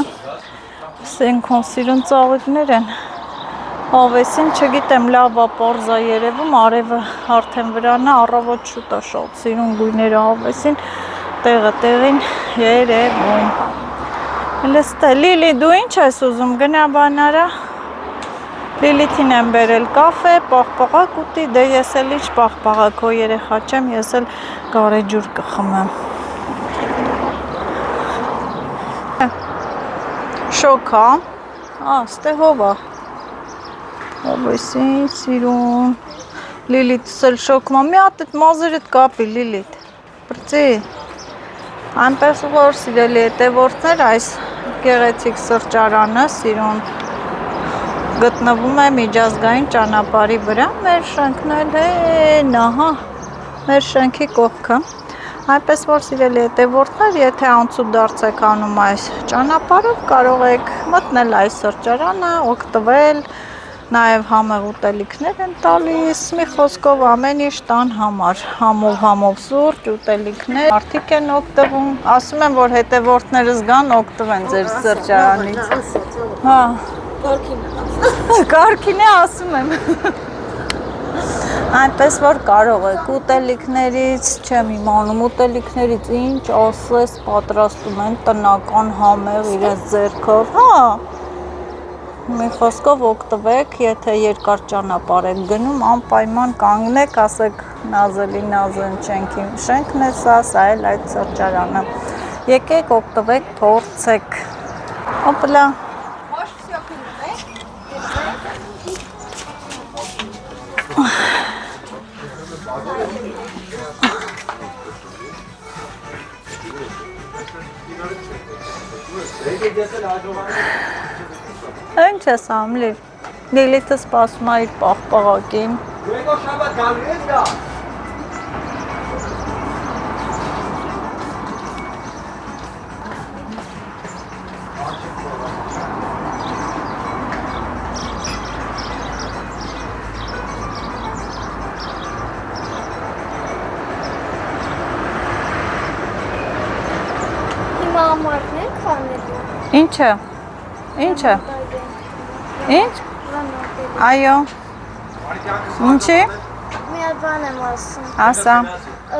սենքոն սիրուն ծաղիկներ են, ավեսին չգիտեմ լավ ապարզա երևում, արևը արդեն վրանա, առավոտ շուտ է շատ սիրուն գույները ավեսին, տեղը տեղին երևում։ Լստե, Լիլի, դու ինչ ես ուզում, գնա բանարա։ Լիլիթին եմ բերել կաֆե, պաղպաղակ ուտի, դե ես էլ ինչ պաղպաղակ, հո երեխա չեմ, ես էլ գարեջուր կխմեմ։ Շոքա, ստե հովա։ Ավեսին, սիրուն։ Լիլիթս էլ շոքմա, մի հատ էտ մազերդ կապի, Լիլիթ, բրծի։ Այնպես որ սիրելի հետևորդներ, այս գեղեցիկ սրճարանը սիրուն գտնվում է միջազգային ճանապարհի վրա, մեր շենքն էլ հեն, ահա, մեր շենքի կողքը։ Այնպես որ սիրելի հետևորդներ, եթե անցուդարձ եք անում այս ճանապարհով, կարող եք մտնել այս սրճարանը, օգտվել, նաև համեղ ուտելիքներ են տալիս, մի խոսքով ամեն ինչ տան համար, համով սուրճ, ուտելիքներ, մարդիկ են օգտվում, ասում են, որ հետևորդներս գան օգտվեն ձեր սրճարանից։ Հա, Կարքին է ասում եմ։ Այնպես որ կարող եք ուտելիքներից, չեմ իմանում, ուտելիքներից ինչ ասես պատրաստում են տնական համեղ իրենց ձեռքով, հա։ Մի խոսքով օգտվեք, եթե երկար ճանապարհ եք գնում, անպայման կանգնեք, ասեք նազելի նազեն շենքն է սա էլ այդ սրճարանը։ Եկեք օգտվեք, փորձեք։ Օպլա։ Ինչ ես ամլի, Լիլիթը սպասում է իր պաղպաղակին։ Հիմա ամարն ենք խանելու։ Ինչը, ինչը, ինչ, այո, ինչի, Մի հատ բան եմ ասում։ ասա,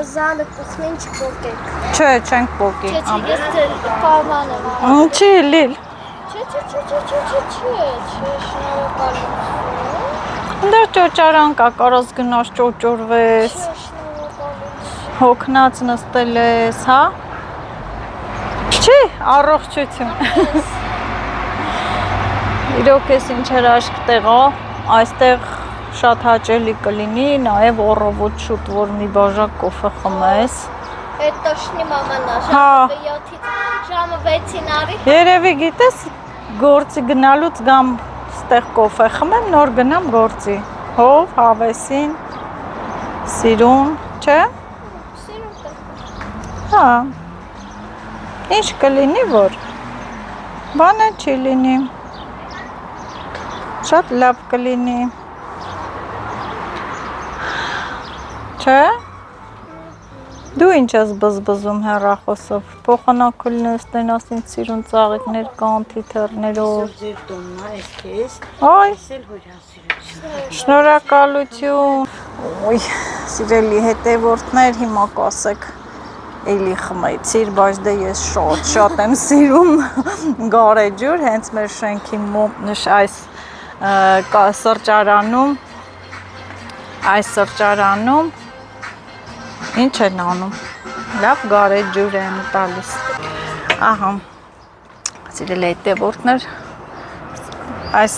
Զալը կխմեն չպոկեք։ չէ, չենք պոկի, Չէ, ես կարման եմ արել։ ինչի լիլ, Չէ, շնորհակալություն։ դեր ճոճարան կա, կարոս գնաս ճոճորվես, Շնորհակալություն։ հոգնած նստել ես, հա, չի, առողջություն, իրոք ես ինչ հրաշք տեղա, այստեղ շատ հաճելի կլինի, նաև առավոտ շուտ, որ մի բաժակ կոֆե խմես, Այդ տոշնի մամանա, Հա։ ժամը 6-ին արի։ երևի գիտես, գործի գնալուց գամ ստեղ կոֆե խմեմ, նոր գնամ գործի։ Հով, հավեսին, սիրուն, չէ։ Հա։ Ինչ կլինի, որ բանը չի լինի։ Շատ լավ կլինի։ Չէ։ Դու ինչ ես բզբզում հեռախոսով։ Փոխանակը ստենաս ինձ սիրուն ծաղիկներ կան թիթեռներով։ Ձեր տոնն է քեզ։ Այ, Էլ հորասիրություն։ շնորհակալություն։ Ոյ, սիրելի հետևորդներ, հիմա կասեք էլի խմեցիր, բայց դե ես շատ եմ սիրում գարեջուր, հենց մեր շենքի այս սրճարանում ինչ են անում, լավ գարեջուր են տալիս, ահա, սիրելի հետևորդներ, այս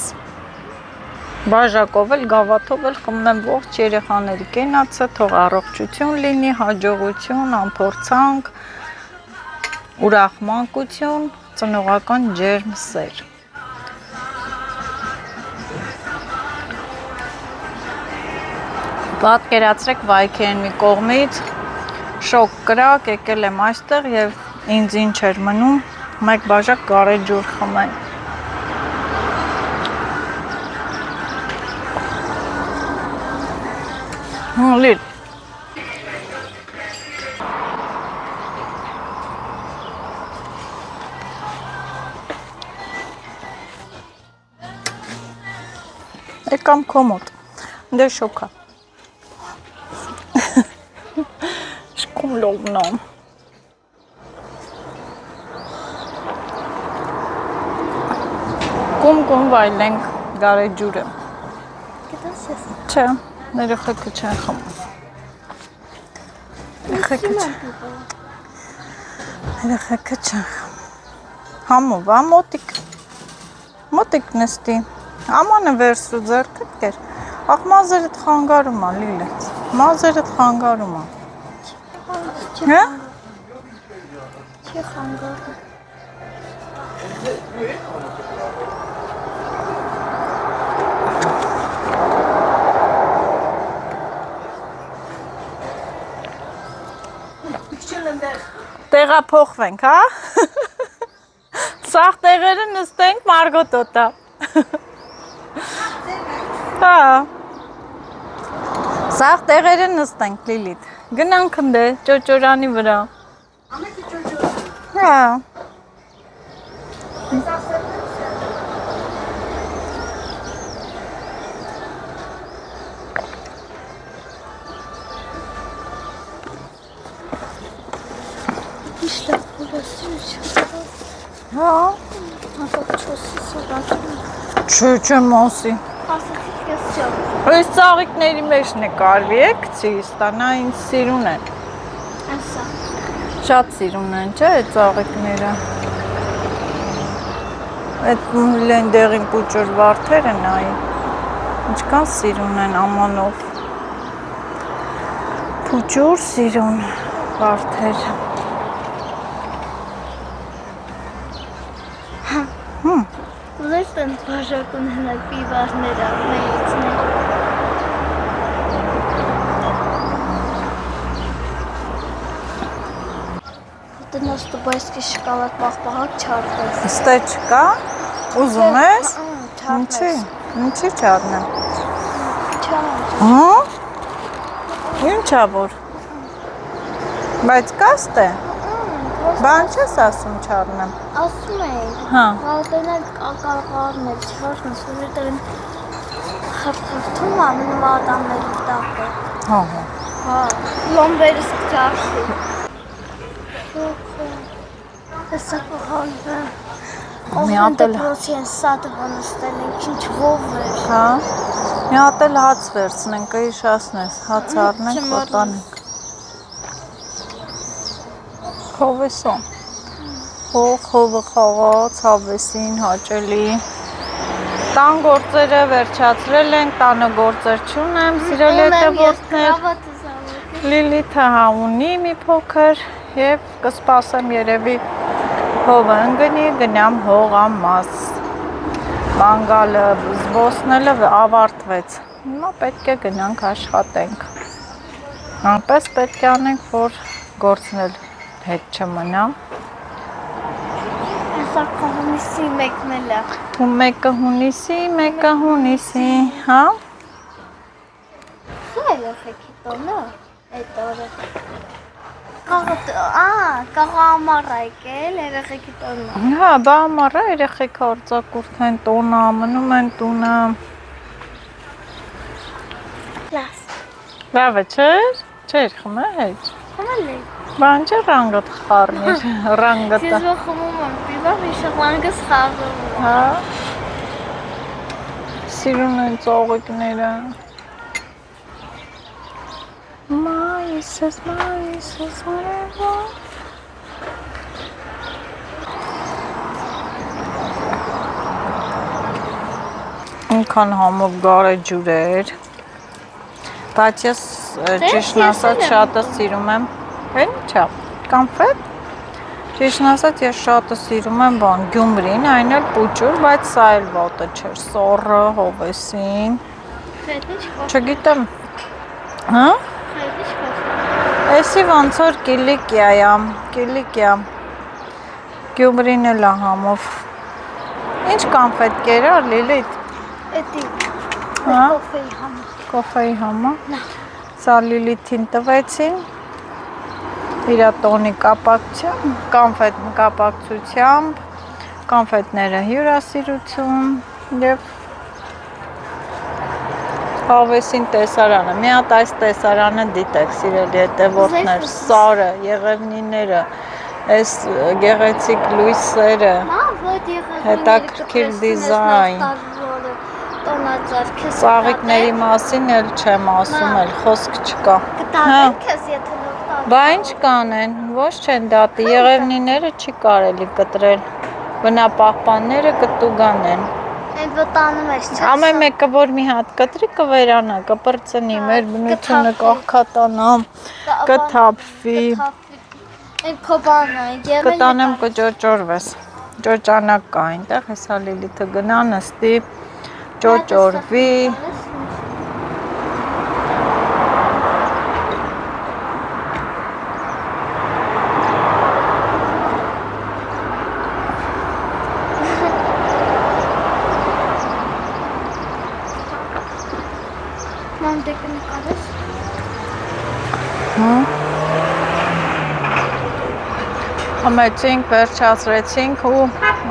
բաժակով էլ, գավաթով էլ խմնեմ ողջ երեխաների կենացը, թող առողջություն լինի, հաջողություն, անփորձանք, ուրախ մանկություն, ծնողական ջերմ սեր։ Պատկերացրեք Վայքեն մի կողմից շոկ կրակ, եկել եմ այստեղ և ինձ ինչ էր մնում, մեկ բաժակ գարեջուր խմել։ Լիր։ Եկամ քո մոտ, դե շոքա։ Շկում լովնամ։ Կում վայլենք գարեջուրը։ Գիտես ես։ Չէ, երեխեքը չեն խմում։ Երեխեքը չեն խմում։ Համով, մոտիկ նստի։ Ամանը վերսու ձեռքդ կեր։ Ախ, մազերդ խանգարում ա, Լիլիթ, մազերդ խանգարում ա։ Հա? Չի խանգարում։ Տեղափոխվենք, հա? Սաղ տեղերը նստենք Մարգոտոտա։ Հա։ Սաղ տեղերը նստենք, Լիլիթ։ Գնանք ընդե ճոճորանի վրա։ Հա։ Հա, չէ մասի։ Ասացիք ես չեմ։ Այս ծաղիկների մեջ նկարվի եք ցի, ստանա ինձ սիրուն են։ Ասա։ Շատ սիրուն են, չէ, այդ ծաղիկները։ Այդ լենդերին պուճոր վարդերը նայի։ Ինչքան սիրուն են ամանով։ Պուճոր սիրուն վարդեր։ Ուզես տեն բաժակ ունենալ պիվարներ ամենիցներ։ Տնոս տու բայսկի շկալատ պաղպաղակ չարդես։ Ստե չկա, ուզում ես, ինչի չարնեմ։ Հա, ինչա որ, բայց կա ստե, բան չես ասում չարնեմ։ Ասում էի, Հա։ վալտենալ կաղարներ չարնես, որ դրին խրթում ամնում ադամների տակը։ Հա։ Հա, լոմբերս կճարսի։ Հեսա կողալվեմ։ Մի հատ էլ- դպրոցի են սատը վանստել ենք, ինչ հով էր։ Հա, մի հատ էլ հաց վերցնենք, կհիշացնես, հաց առնենք, Չմոռանանք։ կոտանենք։ Հովեսո։ Հովը խաղաց, հավեսին, հաճելի։ Տան գործերը վերջացրել ենք, տանը գործեր չունեմ, սիրելի հետևորդներ։ Լիլիթը հա ունի մի փոքր և կսպասեմ երևի հովը ընգնի, գնամ հողամաս։ մանգալը զբոսնելը ավարտվեց։ Հիմա պետք է գնանք աշխատենք։ Այնպես պետք է անենք, որ գործն էլ հետ չմնա։ Այսա կողմիսի մեկն էլ է։ Ու մեկը հունիսի, հա։ Սա երեխեքի տոնը, այդ օրը։ Կաղա ամառ եկել երեխեքի տոնը։ Հա, բա ամառը երեխեքը արձակուրդ են տոնը, մնում են տունը։ Լաս։ Լավ է, չէր խմել։ Խմել է։ Բան չէ ռանգդ խառնիր, ռանգդը։ Ես խմում եմ, պիվա վիշղլանգս խաղում։ Հա։ Սիրուն են ծաղիկները։ Մայիսս, արևա։ Ինքան համով գարեջուր էր։ Բայց ես ճիշտն ասած շատը սիրում եմ։ Հեն չա, կամֆետ։ Ճիշտն ասած ես շատը սիրում եմ բան Գյումրին, այն էլ պուճուր, բայց սա էլ վատը չէր, սոռը, հովեսին։ Չգիտեմ։ Հա? Էսի ոնց որ կիլիկիա։ Գյումրին էլ է համով։ Ինչ կամֆետ կերա, Լիլիթ։ Էդի Հա? կոֆեի համար։ Կոֆեի համար։ Սա Լիլիթին տվեցին։ Իրա տոնի կապակցությամբ, կամֆետները հյուրասիրություն և հավեսին տեսարանը, մի հատ այս տեսարանը դիտեք սիրելի հետևորդներ, սարը, եղևնիները, այս գեղեցիկ լույսերը, հետաքրքիր դիզայն, ծաղիկների մասին էլ չեմ ասում էլ, խոսք չկա։ Կտանենք ես եթե նոր տանենք։ Բա ինչ կանեն, ոչ չեն դատի, եղևնիները չի կարելի կտրել, բնապահպանները կտուգան են։ Այդ վտանում ես չէ։ Ամեն մեկը որ մի հատ կտրի կվերանա, կպրծնի, մեր բնությունը կաղքատանա, կթափվի, Այդ քո բանը, կտանեմ կճոճորվես, ճոճանակ կա այնտեղ, հեսա Լիլիթը գնա նստի, ճոճորվի, Մամ դե կնկարես։ Համեցինք, վերջացրեցինք ու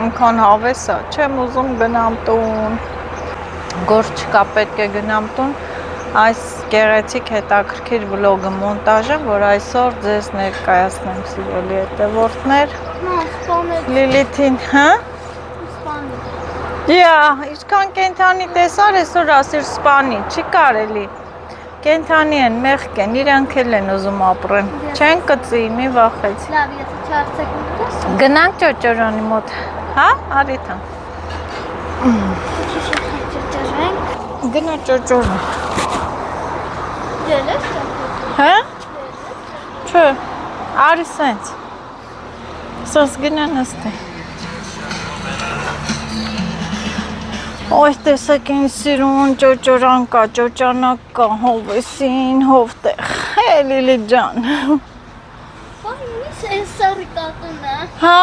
ինքան հավեսա, չեմ ուզում գնամ տուն, գործ չկա, պետք է գնամ տուն, այս գեղեցիկ հետաքրքիր վլոգը մոնտաժեմ, որ այսօր ձեզ ներկայացնեմ սիրելի հետևորդներ, Լիլիթին, հա? Ինչքան կենթանի տեսար այսօր ասիր սպանի, չի կարելի, կենթանի են, մեղք են, իրանք էլ են ուզում ապրեն, չեն կծի, մի վախեցի։ Լավ, եթե չարցեք ուտես։ Գնանք ճոճորանի մոտ, հա, արիթա։ Գնա ճոճորնի։ Դել ես ճոճորնի։ Հա? Չէ, արի սենց։ Սոս գնա նստի։ Ոյ տեսեք ինչ սիրուն ճոճորան կա, ճոճանակ կա, հովեսին, հովտեղ, Լիլի ջան։ Ոյ, ինչ են սարի կատունը։ Հա,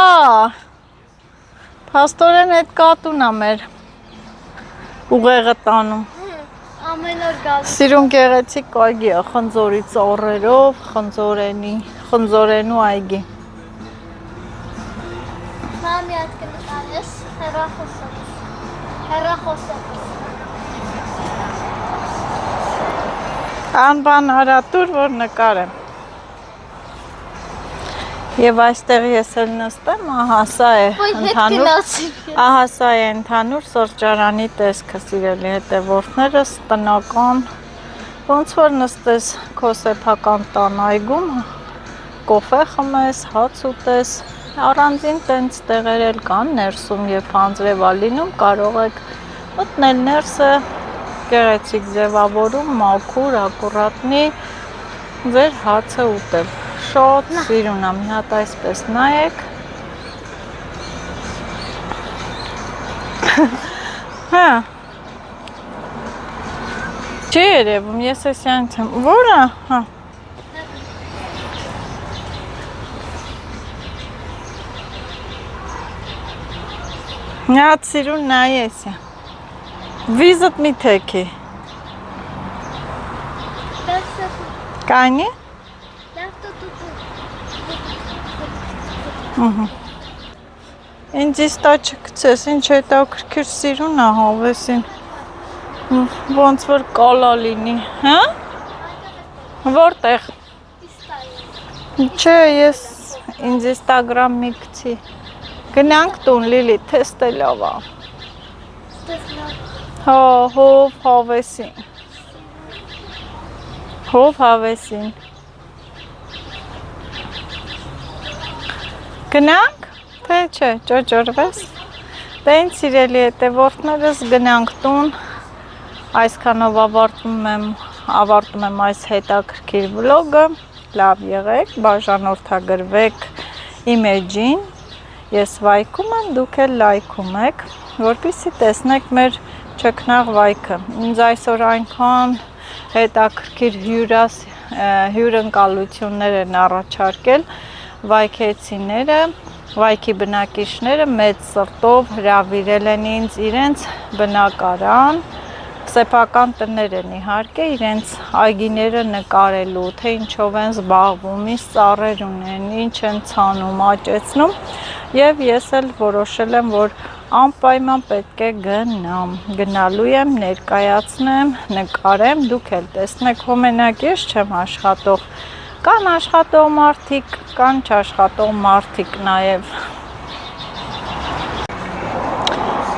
պաստորեն այդ կատունա մեր ուղեղը տանում։ Ամեն օր գալու։ Սիրուն գեղեցիկ այգի է, խնձորի ծառերով, խնձորենու այգի։ Մամ մի հատ կնկարես, հեռախոսը։ Անբան արատուր, որ նկարեմ։ Եվ այստեղ ես էլ նստեմ, ահա սա է ընդհանուր սրճարանի տեսքը, սիրելի հետևորդներս, տնական, ոնց որ նստես քո սեփական տան այգում, կոֆե խմես, հաց ուտես, առանձին տենց տեղեր էլ կան ներսում և անձրևա լինում, կարող եք մտնել ներսը, գեղեցիկ ձևավորում, մաքուր, ակուրատնի, ձեր հացը ուտել։ Շատ սիրուն է, մի հատ այսպես նայեք։ Չի երևում, ես ես յանց եմ, որը, հա, նյատ սիրուն նա ես է, վիզըտ մի թեքի, կայնի, ինձ իստա չկցես, ինչ հետա կրքիր սիրուն է հավեսին, ոնց որ կալա լինի, հա, որտեղ, չէ, ես ինձ իստագրամ մի կցի, գնանք տուն լիլի, թեստը լավ է, հա, հով հավեսին, գնանք, թե չէ, ճոճորվես, դե ինձ սիրելի հետևորդներս գնանք տուն, այսքանով ավարտում եմ այս հետաքրքիր վլոգը, լավ եղեք, բաժանորդագրվեք իմ էջին, ես վայքում եմ, դուք էլ լայքում եք, որպեսզի տեսնեք մեր չքնաղ վայքը, ինձ այսօր այնքան հետաքրքիր հյուրընկալություններ են առաջարկել վայքեցիները, վայքի բնակիչները մեծ սրտով հրավիրել են ինձ իրենց բնակարան, սեփական տներ են իհարկե, իրենց այգիները նկարելու, թե ինչով են զբաղվում, ինչ ծառեր ունեն, ինչ են ցանում, աճեցնում եւ ես էլ որոշել եմ, որ անպայման պետք է գնամ, գնալու եմ, ներկայացնեմ, նկարեմ, դուք էլ տեսնեք, հո մենակ ես չեմ աշխատող, կան աշխատող մարդիկ, կան չաշխատող մարդիկ նաև։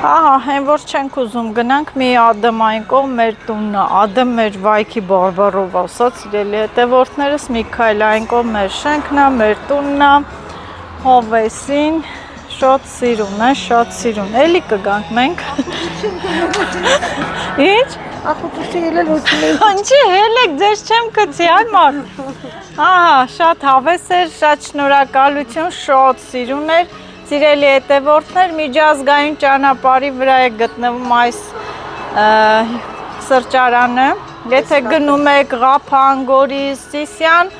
Ահա, հեն որ չենք ուզում գնանք մի Ադմ այն կողմ մեր տունն է, Ադմ մեր վայքի բարբարով ասած, իրելի հետևորդներս, Միքայել այն կողմ մեր շենքն է, մեր տունն է, հավեսին, շատ սիրուն, էլի կգանք մենք։ Ինչ? Ախոտուշի ելել ոչ մեր Ինչի հելեք, ձեզ չեմ կցի, այմար։ Ահա, շատ հավես էր, շատ շնորհակալություն, շատ սիրուն էր, սիրելի հետևորդներ, միջազգային ճանապարհի վրա է գտնվում այս սրճարանը, եթե գնում եք Ղափան, Գորիս, Սիսիան,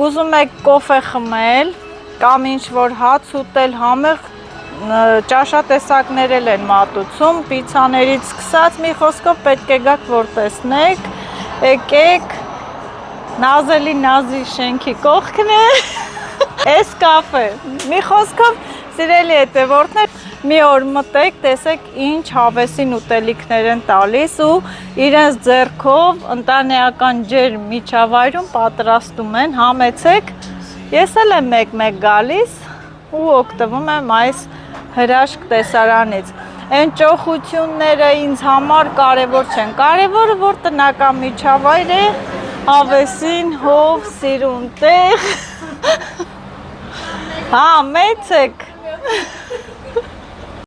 ուզում եք կոֆե խմել, կամ ինչ-որ հաց ուտել, համեղ ճաշատեսակներ են մատուցում, պիցաներից սկսած, մի խոսքով պետք է գաք, որ տեսնեք, եկեք, նազելի նազի շենքի կողքն է, էս կաֆե, մի խոսքով, սիրելի հետևորդներ, մի օր մտեք, տեսեք ինչ հավեսին ուտելիքներ են տալիս ու իրենց ձեռքով ընտանեկան ջերմ միջավայրում պատրաստում են, համեցեք, ես էլ եմ մեկ-մեկ գալիս ու օգտվում եմ այս հրաշք տեսարանից, են ճոխությունները ինձ համար կարևոր չեն, կարևորը որ տնական միջավայր է, հավեսին, հով, սիրուն տեղ, հա, մեծ եք,